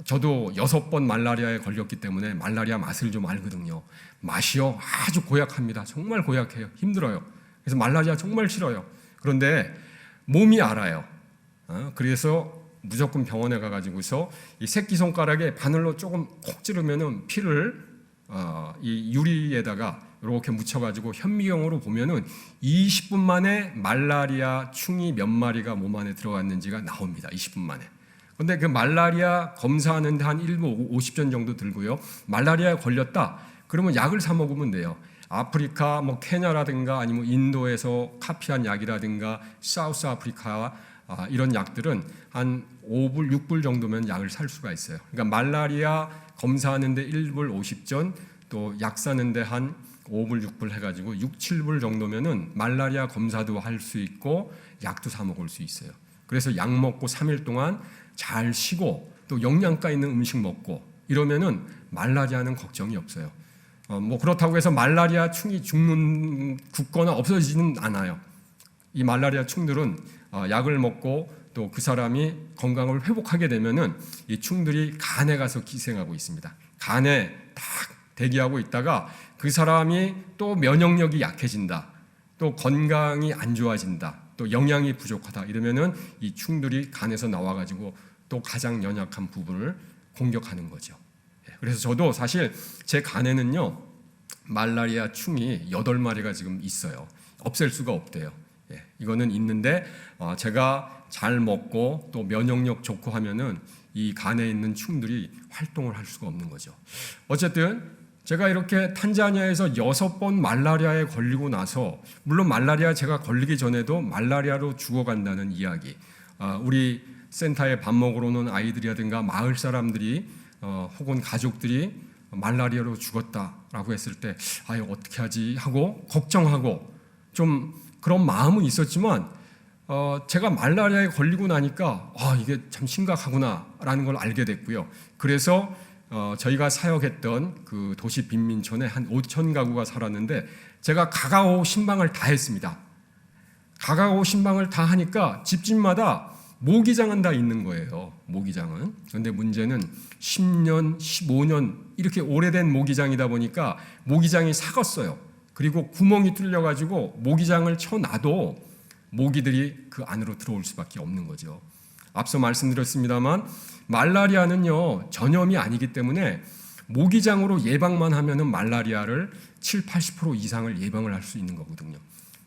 저도 6번 말라리아에 걸렸기 때문에 말라리아 맛을 좀 알거든요. 맛이요 아주 고약합니다. 정말 고약해요. 힘들어요. 그래서 말라리아 정말 싫어요. 그런데 몸이 알아요. 그래서 무조건 병원에 가가지고서 이 새끼손가락에 바늘로 조금 콕 찌르면은 피를 이 유리에다가 이렇게 묻혀가지고 현미경으로 보면은 20분 만에 말라리아 충이 몇 마리가 몸 안에 들어갔는지가 나옵니다. 20분 만에. 근데 그 말라리아 검사하는데 한 1분 50전 정도 들고요. 말라리아에 걸렸다. 그러면 약을 사 먹으면 돼요. 아프리카, 뭐 케냐라든가 아니면 인도에서 카피한 약이라든가 사우스 아프리카 이런 약들은 한 5불, 6불 정도면 약을 살 수가 있어요. 그러니까 말라리아 검사하는데 1불 50전, 또 약 사는데 한 5불, 6불 해가지고 6, 7불 정도면은 말라리아 검사도 할 수 있고 약도 사 먹을 수 있어요. 그래서 약 먹고 3일 동안 잘 쉬고 또 영양가 있는 음식 먹고 이러면은 말라리아는 걱정이 없어요. 뭐 그렇다고 해서 말라리아 충이 죽거나 없어지지는 않아요. 이 말라리아 충들은 약을 먹고 또 그 사람이 건강을 회복하게 되면은 이 충들이 간에 가서 기생하고 있습니다. 간에 딱 대기하고 있다가 그 사람이 또 면역력이 약해진다, 또 건강이 안 좋아진다, 또 영양이 부족하다 이러면은 이 충들이 간에서 나와가지고 또 가장 연약한 부분을 공격하는 거죠. 그래서 저도 사실 제 간에는요 말라리아 충이 8마리가 지금 있어요. 없앨 수가 없대요. 이거는 있는데 제가 잘 먹고 또 면역력 좋고 하면은 이 간에 있는 충들이 활동을 할 수가 없는 거죠. 어쨌든 제가 이렇게 탄자니아에서 6번 말라리아에 걸리고 나서, 물론 말라리아 제가 걸리기 전에도 말라리아로 죽어간다는 이야기, 우리 센터에 밥 먹으러 오는 아이들이라든가 마을 사람들이 혹은 가족들이 말라리아로 죽었다라고 했을 때 어떻게 하지 하고 걱정하고 좀 그런 마음은 있었지만 제가 말라리아에 걸리고 나니까 이게 참 심각하구나라는 걸 알게 됐고요. 그래서 저희가 사역했던 그 도시 빈민촌에 한 5천 가구가 살았는데 제가 가가오 신방을 다 했습니다. 가가오 신방을 다 하니까 집집마다 모기장은 다 있는 거예요. 모기장은. 그런데 문제는 10년, 15년 이렇게 오래된 모기장이다 보니까 모기장이 삭았어요. 그리고 구멍이 뚫려가지고 모기장을 쳐놔도 모기들이 그 안으로 들어올 수밖에 없는 거죠. 앞서 말씀드렸습니다만 말라리아는요 전염이 아니기 때문에 모기장으로 예방만 하면은 말라리아를 7, 80% 이상을 예방을 할 수 있는 거거든요.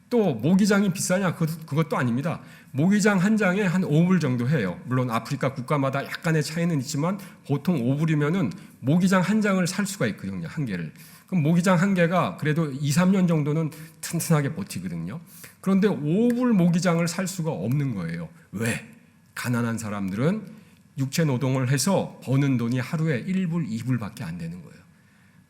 또 모기장이 비싸냐? 그것도 아닙니다. 모기장 한 장에 한 5불 정도 해요. 물론 아프리카 국가마다 약간의 차이는 있지만 보통 5불이면은 모기장 한 장을 살 수가 있거든요. 한 개를. 그럼 모기장 한 개가 그래도 2, 3년 정도는 튼튼하게 버티거든요. 그런데 5불 모기장을 살 수가 없는 거예요. 왜? 가난한 사람들은 육체 노동을 해서 버는 돈이 하루에 1불, 2불밖에 안 되는 거예요.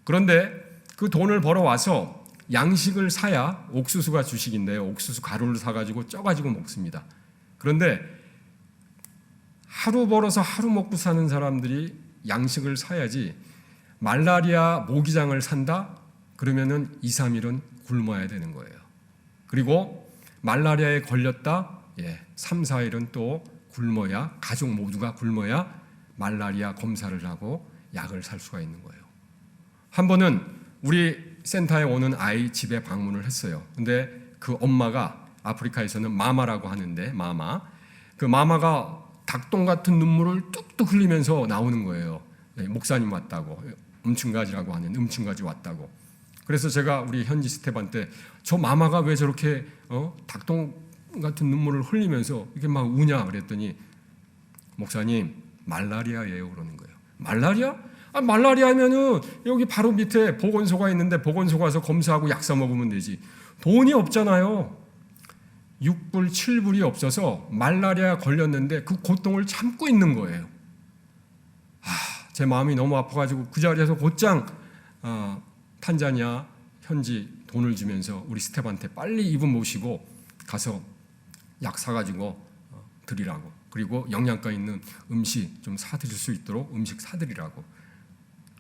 그런데 그 돈을 벌어와서 양식을 사야, 옥수수가 주식인데요. 옥수수 가루를 사가지고 쪄가지고 먹습니다. 그런데 하루 벌어서 하루 먹고 사는 사람들이 양식을 사야지 말라리아 모기장을 산다? 그러면은 2, 3일은 굶어야 되는 거예요. 그리고 말라리아에 걸렸다? 3, 4일은 또 굶어야, 가족 모두가 굶어야 말라리아 검사를 하고 약을 살 수가 있는 거예요. 한 번은 우리 센터에 오는 아이 집에 방문을 했어요. 근데 그 엄마가 아프리카에서는 마마라고 하는데 그 마마가 닭똥 같은 눈물을 뚝뚝 흘리면서 나오는 거예요. 목사님 왔다고, 음침가지라고 하는 음침가지 왔다고. 그래서 제가 우리 현지 스텝한테 저 마마가 왜 저렇게 닭똥 같은 눈물을 흘리면서 이렇게 막 우냐 그랬더니 목사님 말라리아예요 그러는 거예요. 말라리아? 말라리아면은 여기 바로 밑에 보건소가 있는데 보건소 가서 검사하고 약 사 먹으면 되지. 돈이 없잖아요. 6불, 7불이 없어서 말라리아 걸렸는데 그 고통을 참고 있는 거예요. 제 마음이 너무 아파가지고 그 자리에서 곧장 탄자니아 현지 돈을 주면서 우리 스텝한테 빨리 이분 모시고 가서 약 사가지고 드리라고, 그리고 영양가 있는 음식 좀 사드릴 수 있도록 음식 사드리라고.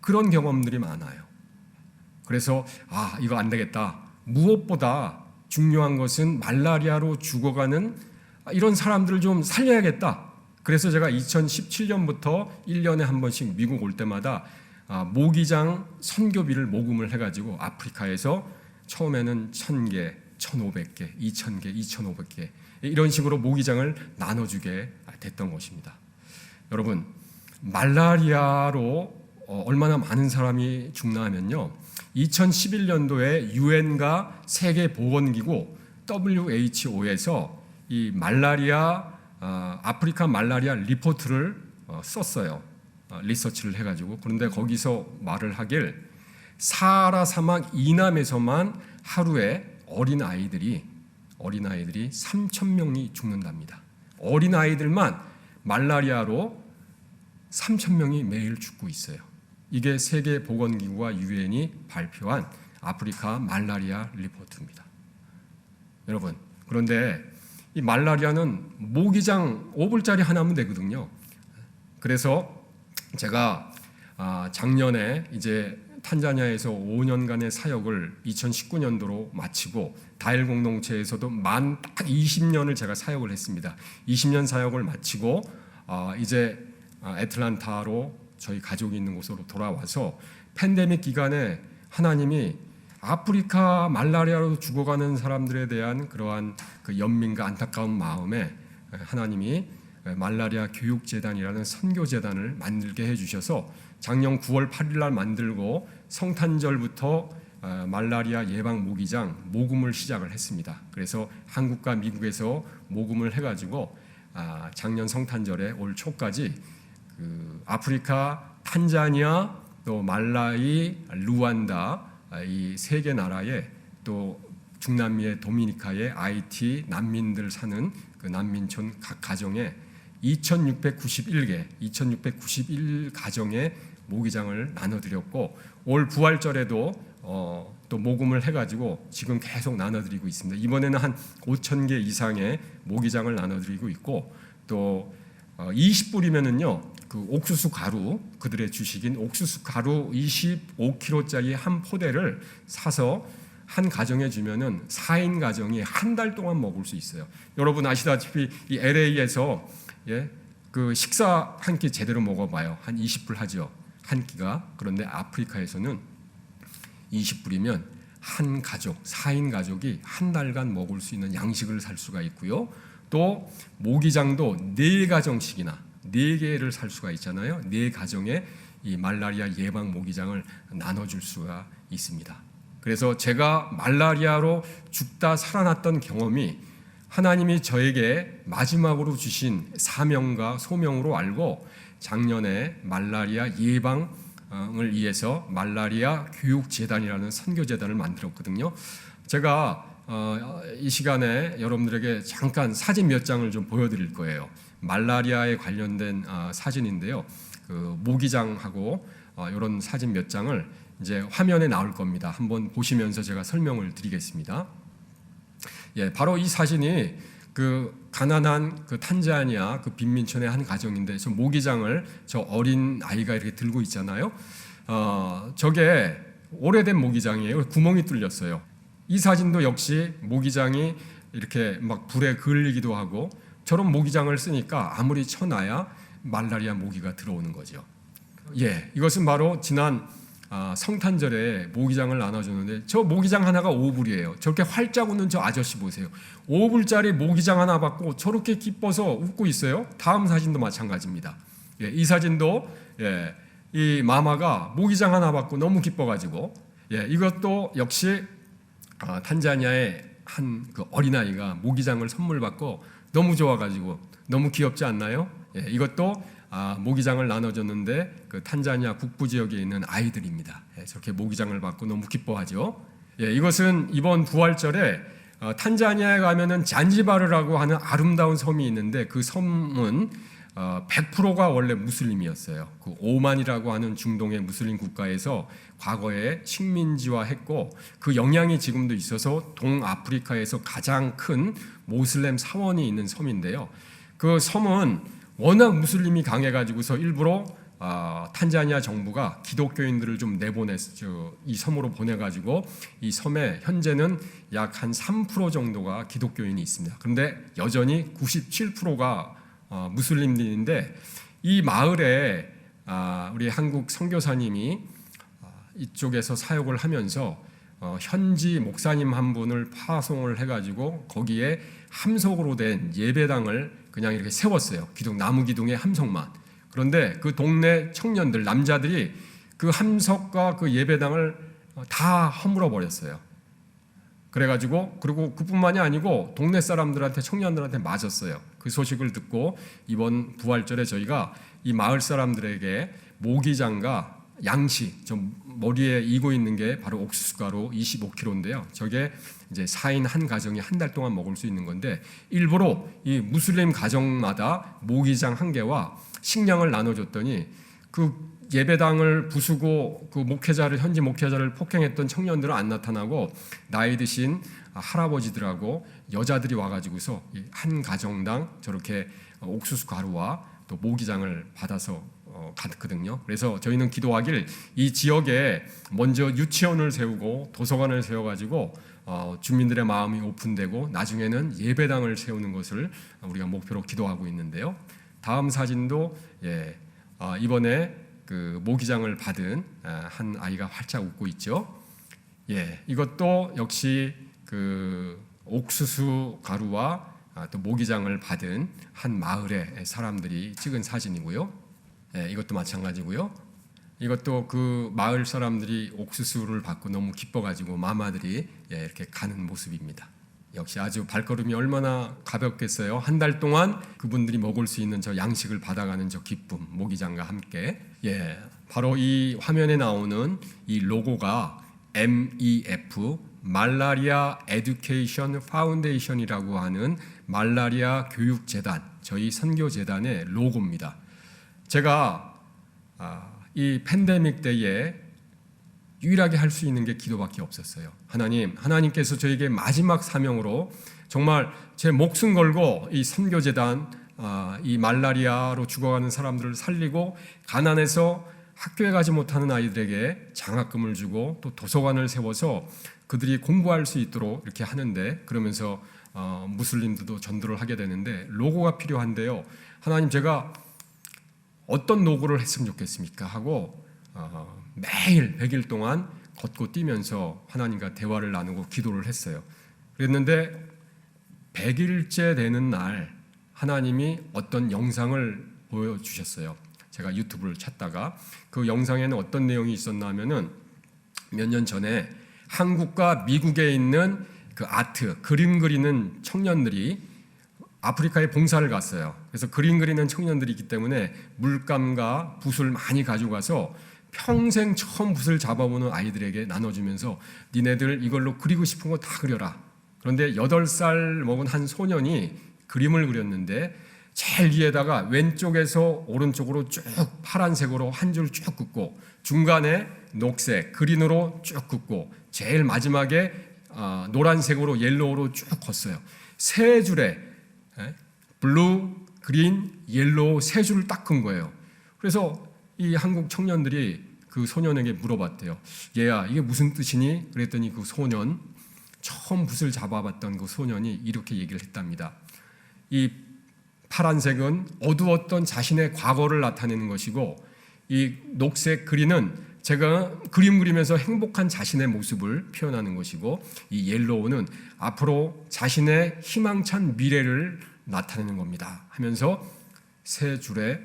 그런 경험들이 많아요. 그래서 이거 안 되겠다. 무엇보다 중요한 것은 말라리아로 죽어가는 이런 사람들을 좀 살려야겠다. 그래서 제가 2017년부터 1년에 한 번씩 미국 올 때마다 모기장 선교비를 모금을 해가지고 아프리카에서 처음에는 1,000개, 1,500개, 2,000개, 2,500개 이런 식으로 모기장을 나눠주게 됐던 것입니다. 여러분, 말라리아로 얼마나 많은 사람이 죽나 하면요, 2011년도에 유엔과 세계보건기구 WHO에서 이 말라리아 아프리카 말라리아 리포트를 썼어요. 리서치를 해가지고. 그런데 거기서 말을 하길 사하라 사막 이남에서만 하루에 어린 아이들이 3,000명이 죽는답니다. 어린 아이들만 말라리아로 3,000명이 매일 죽고 있어요. 이게 세계보건기구와 유엔이 발표한 아프리카 말라리아 리포트입니다. 여러분, 그런데 이 말라리아는 모기장 5불짜리 하나면 되거든요. 그래서 제가 작년에 이제 탄자니아에서 5년간의 사역을 2019년도로 마치고 다일 공동체에서도 만 딱 20년을 제가 사역을 했습니다. 20년 사역을 마치고 이제 애틀란타로 저희 가족이 있는 곳으로 돌아와서 팬데믹 기간에 하나님이 아프리카 말라리아로 죽어가는 사람들에 대한 그러한 그 연민과 안타까운 마음에 하나님이 말라리아 교육재단이라는 선교재단을 만들게 해주셔서 작년 9월 8일 날 만들고 성탄절부터 말라리아 예방 모기장 모금을 시작을 했습니다. 그래서 한국과 미국에서 모금을 해가지고 작년 성탄절에 올 초까지 그 아프리카 탄자니아 또 말라위 루안다 이 세 개 나라에 또 중남미의 도미니카의 IT 난민들 사는 그 난민촌 각 가정에 2,691 가정의 모기장을 나눠드렸고 올 부활절에도 또 모금을 해가지고 지금 계속 나눠드리고 있습니다. 이번에는 한 5,000개 이상의 모기장을 나눠드리고 있고 또 20불이면은요 그 옥수수 가루, 그들의 주식인 옥수수 가루 25kg짜리 한 포대를 사서 한 가정에 주면은 4인 가정이 한 달 동안 먹을 수 있어요. 여러분 아시다시피 이 LA에서 그 식사 한 끼 제대로 먹어봐요. 한 20불 하죠. 한 끼가. 그런데 아프리카에서는 20불이면 한 가족, 4인 가족이 한 달간 먹을 수 있는 양식을 살 수가 있고요. 또 모기장도 4가정씩이나 4개를 살 수가 있잖아요. 4가정에 이 말라리아 예방 모기장을 나눠줄 수가 있습니다. 그래서 제가 말라리아로 죽다 살아났던 경험이 하나님이 저에게 마지막으로 주신 사명과 소명으로 알고 작년에 말라리아 예방을 위해서 말라리아 교육재단이라는 선교재단을 만들었거든요. 제가 이 시간에 여러분들에게 잠깐 사진 몇 장을 좀 보여드릴 거예요. 말라리아에 관련된 사진인데요. 그 모기장하고 이런 사진 몇 장을 이제 화면에 나올 겁니다. 한번 보시면서 제가 설명을 드리겠습니다. 바로 이 사진이 그 가난한 그 탄자니아 그 빈민촌의 한 가정인데 저 모기장을 저 어린 아이가 이렇게 들고 있잖아요. 저게 오래된 모기장이에요. 구멍이 뚫렸어요. 이 사진도 역시 모기장이 이렇게 막 불에 그을리기도 하고 저런 모기장을 쓰니까 아무리 쳐놔야 말라리아 모기가 들어오는 거죠. 이것은 바로 지난 성탄절에 모기장을 나눠줬는데 저 모기장 하나가 5불이에요. 저렇게 활짝 웃는 저 아저씨 보세요. 5불짜리 모기장 하나 받고 저렇게 기뻐서 웃고 있어요. 다음 사진도 마찬가지입니다. 예, 이 사진도 이 마마가 모기장 하나 받고 너무 기뻐가지고 이것도 역시 탄자니아의 한 그 어린아이가 모기장을 선물 받고 너무 좋아가지고 너무 귀엽지 않나요? 이것도 모기장을 나눠줬는데 그 탄자니아 북부 지역에 있는 아이들입니다. 저렇게 모기장을 받고 너무 기뻐하죠. 이것은 이번 부활절에 탄자니아에 가면은 잔지바르라고 하는 아름다운 섬이 있는데 그 섬은 100%가 원래 무슬림이었어요. 그 오만이라고 하는 중동의 무슬림 국가에서 과거에 식민지화했고 그 영향이 지금도 있어서 동아프리카에서 가장 큰 모슬렘 사원이 있는 섬인데요. 그 섬은 워낙 무슬림이 강해가지고서 일부러 탄자니아 정부가 기독교인들을 좀 이 섬으로 보내가지고 이 섬에 현재는 약 한 3% 정도가 기독교인이 있습니다. 그런데 여전히 97%가 무슬림들인데 이 마을에 우리 한국 선교사님이 이쪽에서 사역을 하면서 현지 목사님 한 분을 파송을 해가지고 거기에 함석으로 된 예배당을 그냥 이렇게 세웠어요. 나무 기둥에 함석만. 그런데 그 동네 청년들, 남자들이 그 함석과 그 예배당을 다 허물어 버렸어요. 그래가지고 그리고 그뿐만이 아니고 동네 사람들한테 청년들한테 맞았어요. 그 소식을 듣고 이번 부활절에 저희가 이 마을 사람들에게 모기장과 양식, 좀 머리에 이고 있는 게 바로 옥수수가루 25kg인데요. 저게 이제 4인 한 가정이 한 달 동안 먹을 수 있는 건데 일부러 이 무슬림 가정마다 모기장 한 개와 식량을 나눠줬더니 그 예배당을 부수고 그 현지 목회자를 폭행했던 청년들은 안 나타나고 나이 드신 할아버지들하고 여자들이 와가지고서 한 가정당 저렇게 옥수수 가루와 또 모기장을 받아서 갔거든요. 그래서 저희는 기도하길 이 지역에 먼저 유치원을 세우고 도서관을 세워가지고 주민들의 마음이 오픈되고 나중에는 예배당을 세우는 것을 우리가 목표로 기도하고 있는데요. 다음 사진도 이번에 그 모기장을 받은 한 아이가 활짝 웃고 있죠. 이것도 역시 그 옥수수 가루와 또 모기장을 받은 한 마을의 사람들이 찍은 사진이고요. 이것도 마찬가지고요. 이것도 그 마을 사람들이 옥수수를 받고 너무 기뻐가지고 마마들이 이렇게 가는 모습입니다. 역시 아주 발걸음이 얼마나 가볍겠어요. 한 달 동안 그분들이 먹을 수 있는 저 양식을 받아가는 저 기쁨, 모기장과 함께. 바로 이 화면에 나오는 이 로고가 MEF, 말라리아 에듀케이션 파운데이션이라고 하는 말라리아 교육재단, 저희 선교재단의 로고입니다. 제가 이 팬데믹 때에 유일하게 할 수 있는 게 기도밖에 없었어요. 하나님께서 저에게 마지막 사명으로 정말 제 목숨 걸고 이 선교재단, 이 말라리아로 죽어가는 사람들을 살리고 가난해서 학교에 가지 못하는 아이들에게 장학금을 주고 또 도서관을 세워서 그들이 공부할 수 있도록 이렇게 하는데, 그러면서 무슬림들도 전도를 하게 되는데 로고가 필요한데요. 하나님, 제가 어떤 로고를 했으면 좋겠습니까? 하고 매일 100일 동안 걷고 뛰면서 하나님과 대화를 나누고 기도를 했어요. 그랬는데 100일째 되는 날 하나님이 어떤 영상을 보여주셨어요. 제가 유튜브를 찾다가 그 영상에는 어떤 내용이 있었나 하면은 몇 년 전에 한국과 미국에 있는 그 아트, 그림 그리는 청년들이 아프리카에 봉사를 갔어요. 그래서 그림 그리는 청년들이 있기 때문에 물감과 붓을 많이 가져가서 평생 처음 붓을 잡아보는 아이들에게 나눠주면서 니네들 이걸로 그리고 싶은 거 다 그려라. 그런데 8살 먹은 한 소년이 그림을 그렸는데 제일 위에다가 왼쪽에서 오른쪽으로 쭉 파란색으로 한 줄 쭉 긋고 중간에 녹색, 그린으로 쭉 긋고 제일 마지막에 노란색으로 옐로우로 쭉 걷어요. 세 줄에 블루, 그린, 옐로우 세 줄을 딱 긋은 거예요. 그래서 이 한국 청년들이 그 소년에게 물어봤대요. 얘야, 이게 무슨 뜻이니? 그랬더니 그 소년, 처음 붓을 잡아봤던 그 소년이 이렇게 얘기를 했답니다. 이 파란색은 어두웠던 자신의 과거를 나타내는 것이고, 이 녹색 그린은 제가 그림 그리면서 행복한 자신의 모습을 표현하는 것이고, 이 옐로우는 앞으로 자신의 희망찬 미래를 나타내는 겁니다 하면서 세 줄의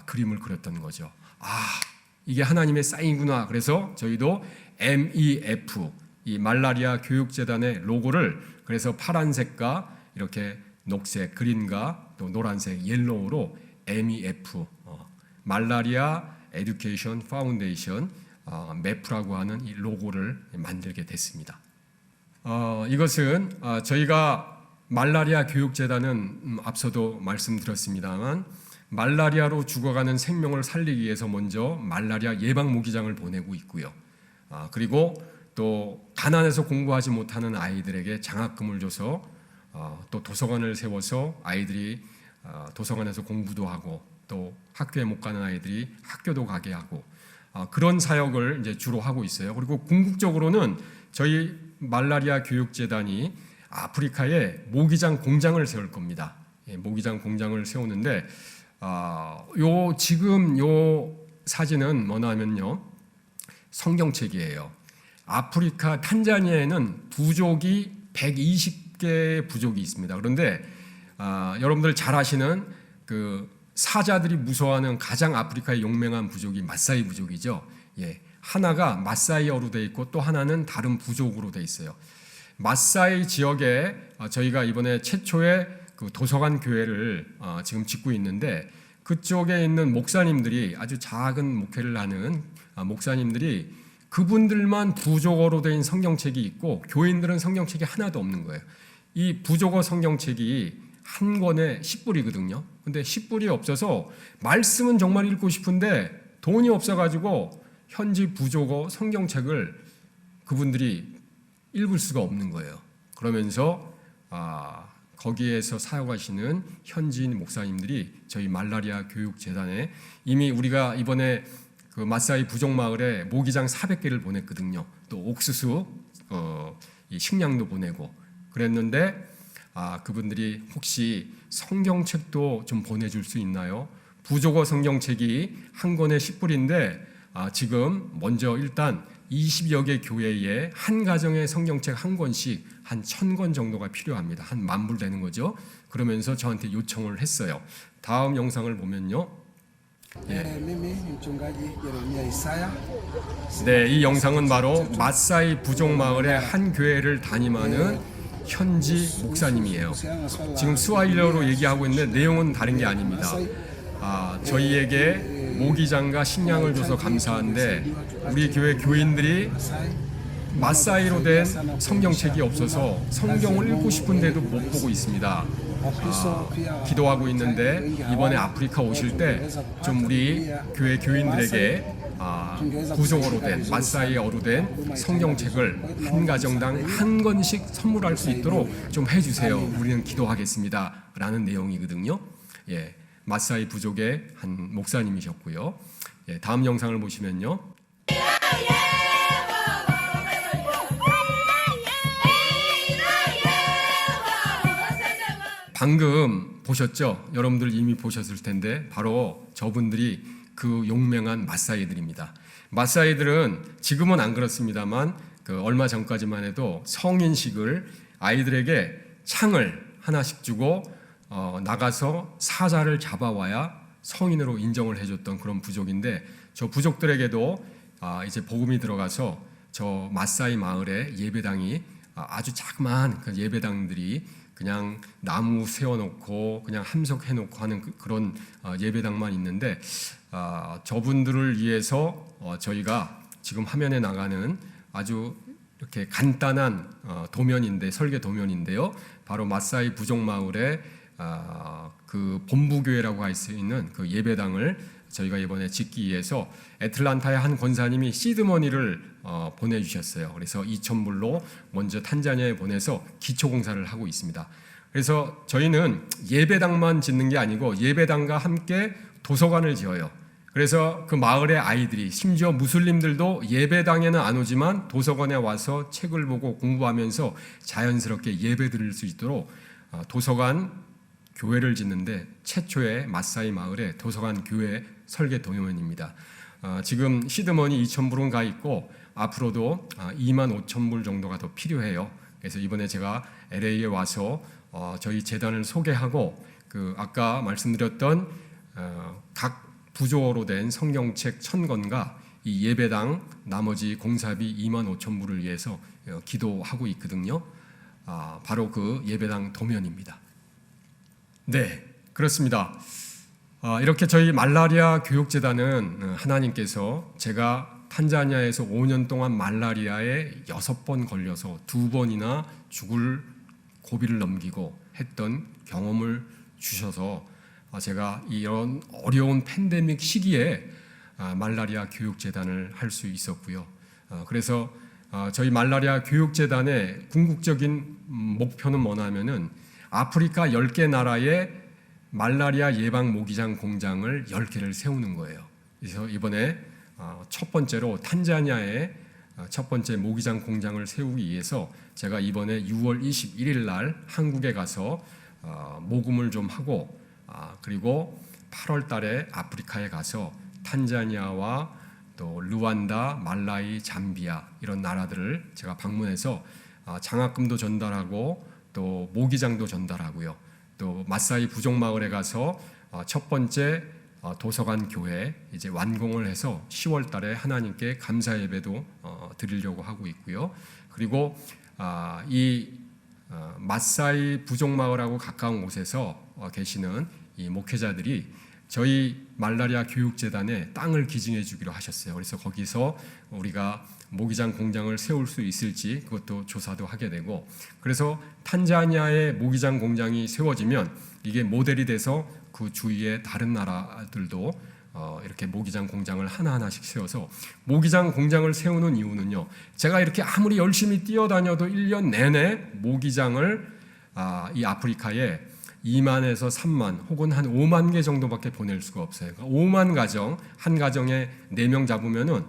그림을 그렸던 거죠. 이게 하나님의 사인이구나. 그래서 저희도 MEF, 이 말라리아 교육재단의 로고를 그래서 파란색과 이렇게 녹색, 그린과 또 노란색, 옐로우로 MEF, 말라리아 에듀케이션 파운데이션 MEF라고 하는 이 로고를 만들게 됐습니다. 이것은 저희가 말라리아 교육재단은 앞서도 말씀드렸습니다만 말라리아로 죽어가는 생명을 살리기 위해서 먼저 말라리아 예방 모기장을 보내고 있고요. 그리고 또 가난해서 공부하지 못하는 아이들에게 장학금을 줘서 또 도서관을 세워서 아이들이 도서관에서 공부도 하고 또 학교에 못 가는 아이들이 학교도 가게 하고 그런 사역을 이제 주로 하고 있어요. 그리고 궁극적으로는 저희 말라리아 교육재단이 아프리카에 모기장 공장을 세울 겁니다. 모기장 공장을 세우는데 지금 요 사진은 뭐냐면요, 성경책이에요. 아프리카 탄자니아에는 부족이 120개 부족이 있습니다. 그런데 여러분들 잘 아시는 그 사자들이 무서워하는 가장 아프리카의 용맹한 부족이 마사이 부족이죠. 하나가 마사이 어로 돼 있고 또 하나는 다른 부족으로 돼 있어요. 마사이 지역에 저희가 이번에 최초의 그 도서관 교회를 지금 짓고 있는데 그쪽에 있는 목사님들이 아주 작은 목회를 하는 목사님들이 그분들만 부족어로 된 성경책이 있고 교인들은 성경책이 하나도 없는 거예요. 이 부족어 성경책이 한 권에 10불이거든요. 근데 10불이 없어서 말씀은 정말 읽고 싶은데 돈이 없어가지고 현지 부족어 성경책을 그분들이 읽을 수가 없는 거예요. 그러면서 거기에서 사역하시는 현지인 목사님들이 저희 말라리아 교육재단에 이미 우리가 이번에 그 마사이 부족마을에 모기장 400개를 보냈거든요. 또 옥수수 이 식량도 보내고 그랬는데 그분들이 혹시 성경책도 좀 보내줄 수 있나요? 부족어 성경책이 한 권에 10불인데 지금 먼저 일단 20여 개 교회에 한 가정의 성경책 한 권씩 한 1000권 정도가 필요합니다. 한 10,000불 되는 거죠. 그러면서 저한테 요청을 했어요. 다음 영상을 보면요. 네, 이 영상은 바로 마사이 부족마을의 한 교회를 담임하는 현지 목사님이에요. 지금 스와힐리어로 얘기하고 있는데 내용은 다른 게 아닙니다. 저희에게 모기장과 식량을 줘서 감사한데 우리 교회 교인들이 마사이로 된 성경책이 없어서 성경을 읽고 싶은데도 못 보고 있습니다. 기도하고 있는데 이번에 아프리카 오실 때 좀 우리 교회 교인들에게 부족어로 된 마사이어로 된 성경책을 한 가정당 한 권씩 선물할 수 있도록 좀 해주세요. 우리는 기도하겠습니다. 라는 내용이거든요. 마사이 부족의 한 목사님이셨고요. 다음 영상을 보시면요. 방금 보셨죠? 여러분들 이미 보셨을 텐데 바로 저분들이 그 용맹한 마사이들입니다. 마사이들은 지금은 안 그렇습니다만 얼마 전까지만 해도 성인식을 아이들에게 창을 하나씩 주고 나가서 사자를 잡아와야 성인으로 인정을 해줬던 그런 부족인데 저 부족들에게도 이제 복음이 들어가서 저 마사이 마을의 예배당이 아주 자그마한 그 예배당들이 그냥 나무 세워놓고 그냥 함석해놓고 하는 그런 예배당만 있는데 저분들을 위해서 저희가 지금 화면에 나가는 아주 이렇게 간단한 도면인데 설계 도면인데요. 바로 마사이 부족마을의 그 본부교회라고 할 수 있는 그 예배당을 저희가 이번에 짓기 위해서 애틀란타의 한 권사님이 시드머니를 보내주셨어요. 그래서 2,000불로 먼저 탄자니아에 보내서 기초공사를 하고 있습니다. 그래서 저희는 예배당만 짓는 게 아니고 예배당과 함께 도서관을 지어요. 그래서 그 마을의 아이들이 심지어 무슬림들도 예배당에는 안 오지만 도서관에 와서 책을 보고 공부하면서 자연스럽게 예배 드릴 수 있도록 도서관 교회를 짓는데 최초의 마사이 마을의 도서관 교회 설계 도면입니다. 지금 시드머니 2,000불은 가 있고 앞으로도 25,000불 정도가 더 필요해요. 그래서 이번에 제가 LA에 와서 저희 재단을 소개하고 그 아까 말씀드렸던 각 부조로 된 성경책 1,000권과 이 예배당 나머지 공사비 25,000불을 위해서 기도하고 있거든요. 바로 그 예배당 도면입니다. 네, 그렇습니다. 이렇게 저희 말라리아 교육재단은 하나님께서 제가 탄자니아에서 5년 동안 말라리아에 6번 걸려서 2번이나 죽을 고비를 넘기고 했던 경험을 주셔서 제가 이런 어려운 팬데믹 시기에 말라리아 교육재단을 할 수 있었고요. 그래서 저희 말라리아 교육재단의 궁극적인 목표는 뭐냐면은 아프리카 10개 나라에 말라리아 예방 모기장 공장을 10개를 세우는 거예요. 그래서 이번에 첫 번째로 탄자니아에 첫 번째 모기장 공장을 세우기 위해서 제가 이번에 6월 21일 날 한국에 가서 모금을 좀 하고 그리고 8월 달에 아프리카에 가서 탄자니아와 또 루안다, 말라위, 잠비아 이런 나라들을 제가 방문해서 장학금도 전달하고 또 모기장도 전달하고요. 또 마사이 부족 마을에 가서 첫 번째 도서관 교회 이제 완공을 해서 10월 달에 하나님께 감사 예배도 드리려고 하고 있고요. 그리고 이 마사이 부족 마을하고 가까운 곳에서 계시는 이 목회자들이 저희 말라리아 교육재단에 땅을 기증해 주기로 하셨어요. 그래서 거기서 우리가 모기장 공장을 세울 수 있을지 그것도 조사도 하게 되고, 그래서 탄자니아의 모기장 공장이 세워지면 이게 모델이 돼서 그 주위의 다른 나라들도 이렇게 모기장 공장을 하나하나씩 세워서 모기장 공장을 세우는 이유는요, 제가 이렇게 아무리 열심히 뛰어다녀도 1년 내내 모기장을 이 아프리카에 2만에서 3만 혹은 한 5만 개 정도밖에 보낼 수가 없어요. 그러니까 5만 가정, 한 가정에 4명 잡으면은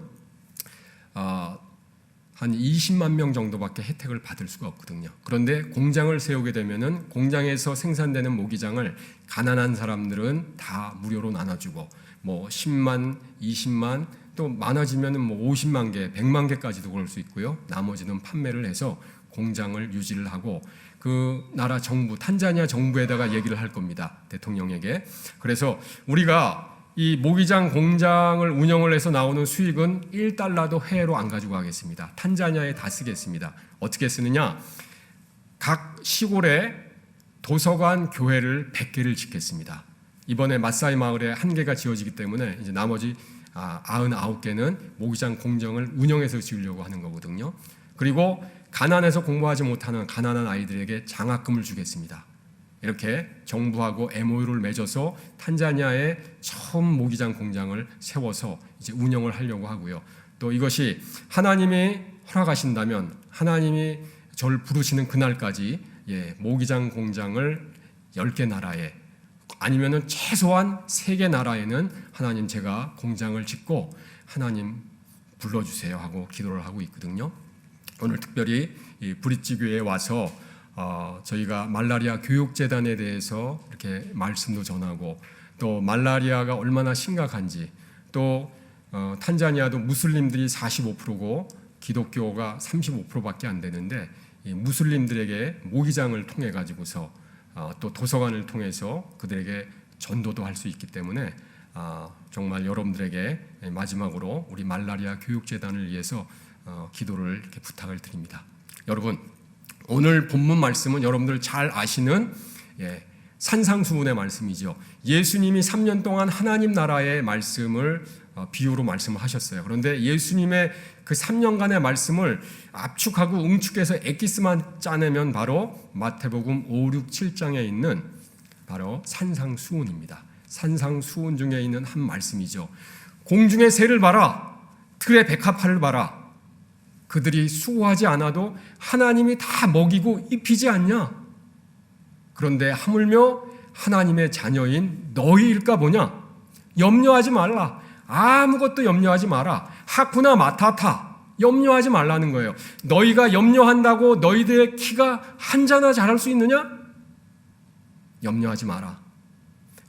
한 20만 명 정도밖에 혜택을 받을 수가 없거든요. 그런데 공장을 세우게 되면은 공장에서 생산되는 모기장을 가난한 사람들은 다 무료로 나눠주고 뭐 10만, 20만 또 많아지면은 뭐 50만 개, 100만 개까지도 그럴 수 있고요. 나머지는 판매를 해서 공장을 유지를 하고 그 나라 정부, 탄자니아 정부에다가 얘기를 할 겁니다. 대통령에게. 그래서 우리가 이 모기장 공장을 운영을 해서 나오는 수익은 1달러도 해외로 안 가지고 가겠습니다. 탄자니아에 다 쓰겠습니다. 어떻게 쓰느냐? 각 시골에 도서관 교회를 100개를 짓겠습니다. 이번에 마사이 마을에 1개가 지어지기 때문에 이제 나머지 99개는 모기장 공장을 운영해서 지으려고 하는 거거든요. 그리고 가난해서 공부하지 못하는 가난한 아이들에게 장학금을 주겠습니다. 이렇게 정부하고 MOU를 맺어서 탄자니아에 처음 모기장 공장을 세워서 이제 운영을 하려고 하고요. 또 이것이 하나님이 허락하신다면 하나님이 저를 부르시는 그날까지 모기장 공장을 10개 나라에 아니면은 최소한 3개 나라에는 하나님 제가 공장을 짓고 하나님 불러주세요 하고 기도를 하고 있거든요. 오늘 특별히 이 브릿지 교회에 와서 저희가 말라리아 교육재단에 대해서 이렇게 말씀도 전하고 또 말라리아가 얼마나 심각한지 또 탄자니아도 무슬림들이 45%고 기독교가 35%밖에 안 되는데 이 무슬림들에게 모기장을 통해 가지고서 또 도서관을 통해서 그들에게 전도도 할 수 있기 때문에 정말 여러분들에게 마지막으로 우리 말라리아 교육재단을 위해서 기도를 이렇게 부탁을 드립니다. 여러분, 오늘 본문 말씀은 여러분들 잘 아시는 산상수훈의 말씀이죠. 예수님이 3년 동안 하나님 나라의 말씀을 비유로 말씀을 하셨어요. 그런데 예수님의 그 3년간의 말씀을 압축하고 응축해서 엑기스만 짜내면 바로 마태복음 5, 6, 7장에 있는 바로 산상수훈입니다. 산상수훈 중에 있는 한 말씀이죠. 공중의 새를 봐라, 들의 백합화를 봐라. 그들이 수고하지 않아도 하나님이 다 먹이고 입히지 않냐? 그런데 하물며 하나님의 자녀인 너희일까 보냐? 염려하지 말라. 아무것도 염려하지 마라. 하쿠나 마타타. 염려하지 말라는 거예요. 너희가 염려한다고 너희들의 키가 한 자나 자랄 수 있느냐? 염려하지 마라.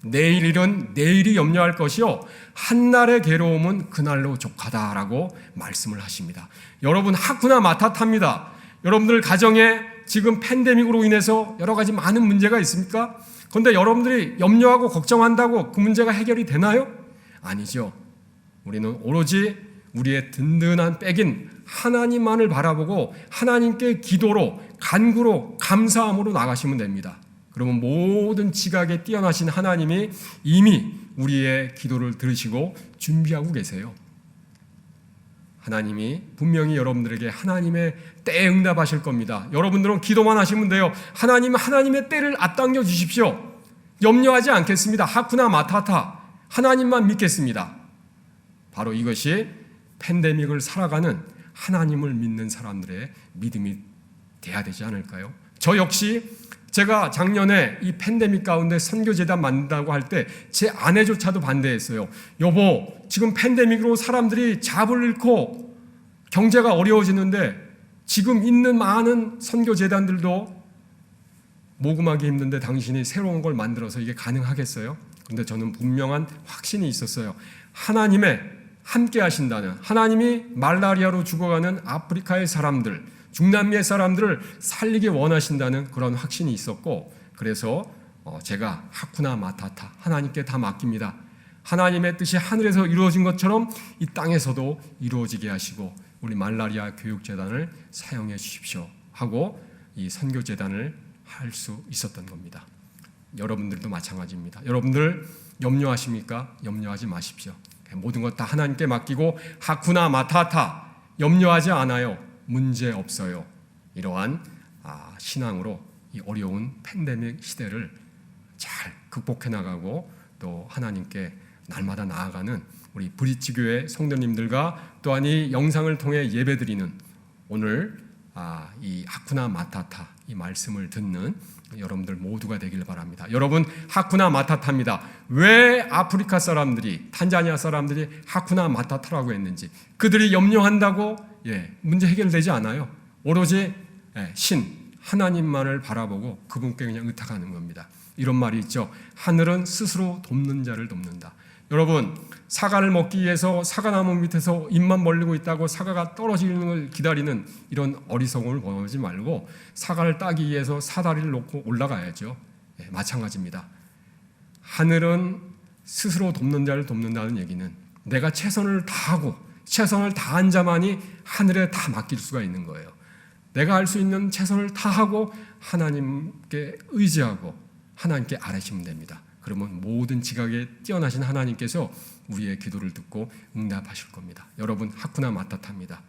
내일 일은 내일이 염려할 것이요 한날의 괴로움은 그날로 족하다라고 말씀을 하십니다. 여러분, 하쿠나 마타타입니다. 여러분들 가정에 지금 팬데믹으로 인해서 여러 가지 많은 문제가 있습니까? 그런데 여러분들이 염려하고 걱정한다고 그 문제가 해결이 되나요? 아니죠. 우리는 오로지 우리의 든든한 백인 하나님만을 바라보고 하나님께 기도로, 간구로, 감사함으로 나가시면 됩니다. 그러면 모든 지각에 뛰어나신 하나님이 이미 우리의 기도를 들으시고 준비하고 계세요. 하나님이 분명히 여러분들에게 하나님의 때에 응답하실 겁니다. 여러분들은 기도만 하시면 돼요. 하나님은 하나님의 때를 앞당겨 주십시오. 염려하지 않겠습니다. 하쿠나 마타타. 하나님만 믿겠습니다. 바로 이것이 팬데믹을 살아가는 하나님을 믿는 사람들의 믿음이 돼야 되지 않을까요? 저 역시 제가 작년에 이 팬데믹 가운데 선교재단 만든다고 할 때 제 아내조차도 반대했어요. 여보, 지금 팬데믹으로 사람들이 잡을 잃고 경제가 어려워지는데 지금 있는 많은 선교재단들도 모금하기 힘든데 당신이 새로운 걸 만들어서 이게 가능하겠어요? 그런데 저는 분명한 확신이 있었어요. 하나님의 함께 하신다는, 하나님이 말라리아로 죽어가는 아프리카의 사람들, 중남미의 사람들을 살리기 원하신다는 그런 확신이 있었고, 그래서 제가 하쿠나 마타타, 하나님께 다 맡깁니다. 하나님의 뜻이 하늘에서 이루어진 것처럼 이 땅에서도 이루어지게 하시고 우리 말라리아 교육재단을 사용해 주십시오 하고 이 선교재단을 할 수 있었던 겁니다. 여러분들도 마찬가지입니다. 여러분들 염려하십니까? 염려하지 마십시오. 모든 것 다 하나님께 맡기고 하쿠나 마타타, 염려하지 않아요. 문제 없어요. 이러한 신앙으로 이 어려운 팬데믹 시대를 잘 극복해 나가고 또 하나님께 날마다 나아가는 우리 브릿지교회 성도님들과 또한 이 영상을 통해 예배드리는 오늘 이 하쿠나 마타타 이 말씀을 듣는 여러분들 모두가 되길 바랍니다. 여러분, 하쿠나 마타타입니다. 왜 아프리카 사람들이, 탄자니아 사람들이 하쿠나 마타타라고 했는지, 그들이 염려한다고 문제 해결되지 않아요. 오로지 하나님만을 바라보고 그분께 그냥 의탁하는 겁니다. 이런 말이 있죠. 하늘은 스스로 돕는 자를 돕는다. 여러분, 사과를 먹기 위해서 사과나무 밑에서 입만 벌리고 있다고 사과가 떨어지는 걸 기다리는 이런 어리석음을 보지 말고 사과를 따기 위해서 사다리를 놓고 올라가야죠. 마찬가지입니다. 하늘은 스스로 돕는 자를 돕는다는 얘기는 내가 최선을 다하고 최선을 다한 자만이 하늘에 다 맡길 수가 있는 거예요. 내가 할 수 있는 최선을 다하고 하나님께 의지하고 하나님께 아뢰시면 됩니다. 그러면 모든 지각에 뛰어나신 하나님께서 우리의 기도를 듣고 응답하실 겁니다. 여러분, 하쿠나 마타타입니다.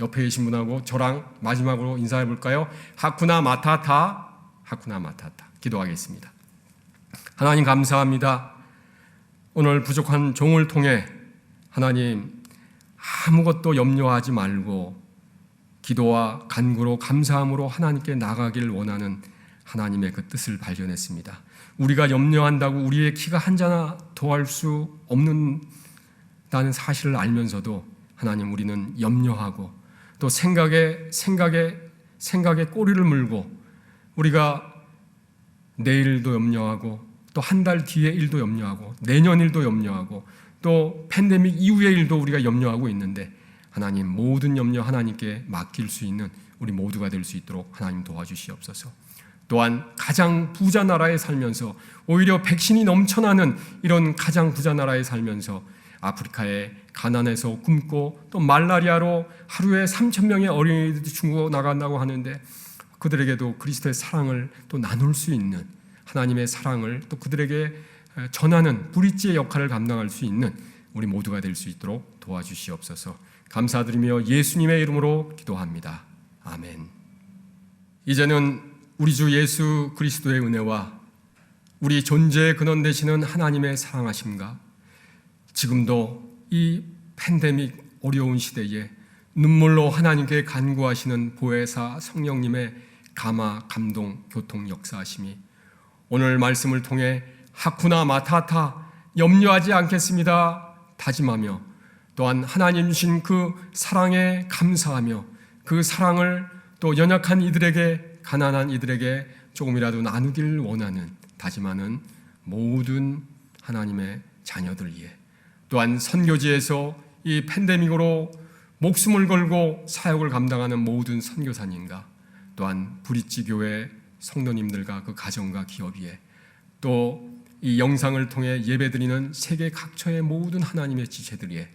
옆에 계신 분하고 저랑 마지막으로 인사해 볼까요? 하쿠나 마타타, 하쿠나 마타타. 기도하겠습니다. 하나님 감사합니다. 오늘 부족한 종을 통해 하나님 아무것도 염려하지 말고 기도와 간구로 감사함으로 하나님께 나가기를 원하는 하나님의 그 뜻을 발견했습니다. 우리가 염려한다고 우리의 키가 한자나 더할 수 없는다는 사실을 알면서도 하나님, 우리는 염려하고 또 생각에 꼬리를 물고 우리가 내일도 염려하고 또 한 달 뒤의 일도 염려하고 내년 일도 염려하고 또 팬데믹 이후의 일도 우리가 염려하고 있는데 하나님, 모든 염려 하나님께 맡길 수 있는 우리 모두가 될 수 있도록 하나님 도와주시옵소서. 또한 가장 부자 나라에 살면서 오히려 백신이 넘쳐나는 이런 가장 부자 나라에 살면서 아프리카에 가난해서 굶고 또 말라리아로 하루에 3,000명의 어린이들이 죽어 나간다고 하는데 그들에게도 그리스도의 사랑을 또 나눌 수 있는 하나님의 사랑을 또 그들에게 전하는 브릿지의 역할을 감당할 수 있는 우리 모두가 될 수 있도록 도와주시옵소서. 감사드리며 예수님의 이름으로 기도합니다. 아멘. 이제는 우리 주 예수 그리스도의 은혜와 우리 존재의 근원 되시는 하나님의 사랑하심과 지금도 이 팬데믹 어려운 시대에 눈물로 하나님께 간구하시는 보혜사 성령님의 감화, 감동, 교통 역사하심이 오늘 말씀을 통해 하쿠나 마타타, 염려하지 않겠습니다 다짐하며 또한 하나님 주신 그 사랑에 감사하며 그 사랑을 또 연약한 이들에게, 가난한 이들에게 조금이라도 나누길 원하는 다짐하는 모든 하나님의 자녀들 위해, 또한 선교지에서 이 팬데믹으로 목숨을 걸고 사역을 감당하는 모든 선교사님과 또한 브릿지 교회 성도님들과 그 가정과 기업 위에, 또 이 영상을 통해 예배드리는 세계 각처의 모든 하나님의 지체들 위에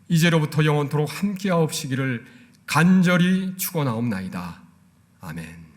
이제로부터 영원토록 함께하옵시기를 간절히 축원하옵나이다. 아멘.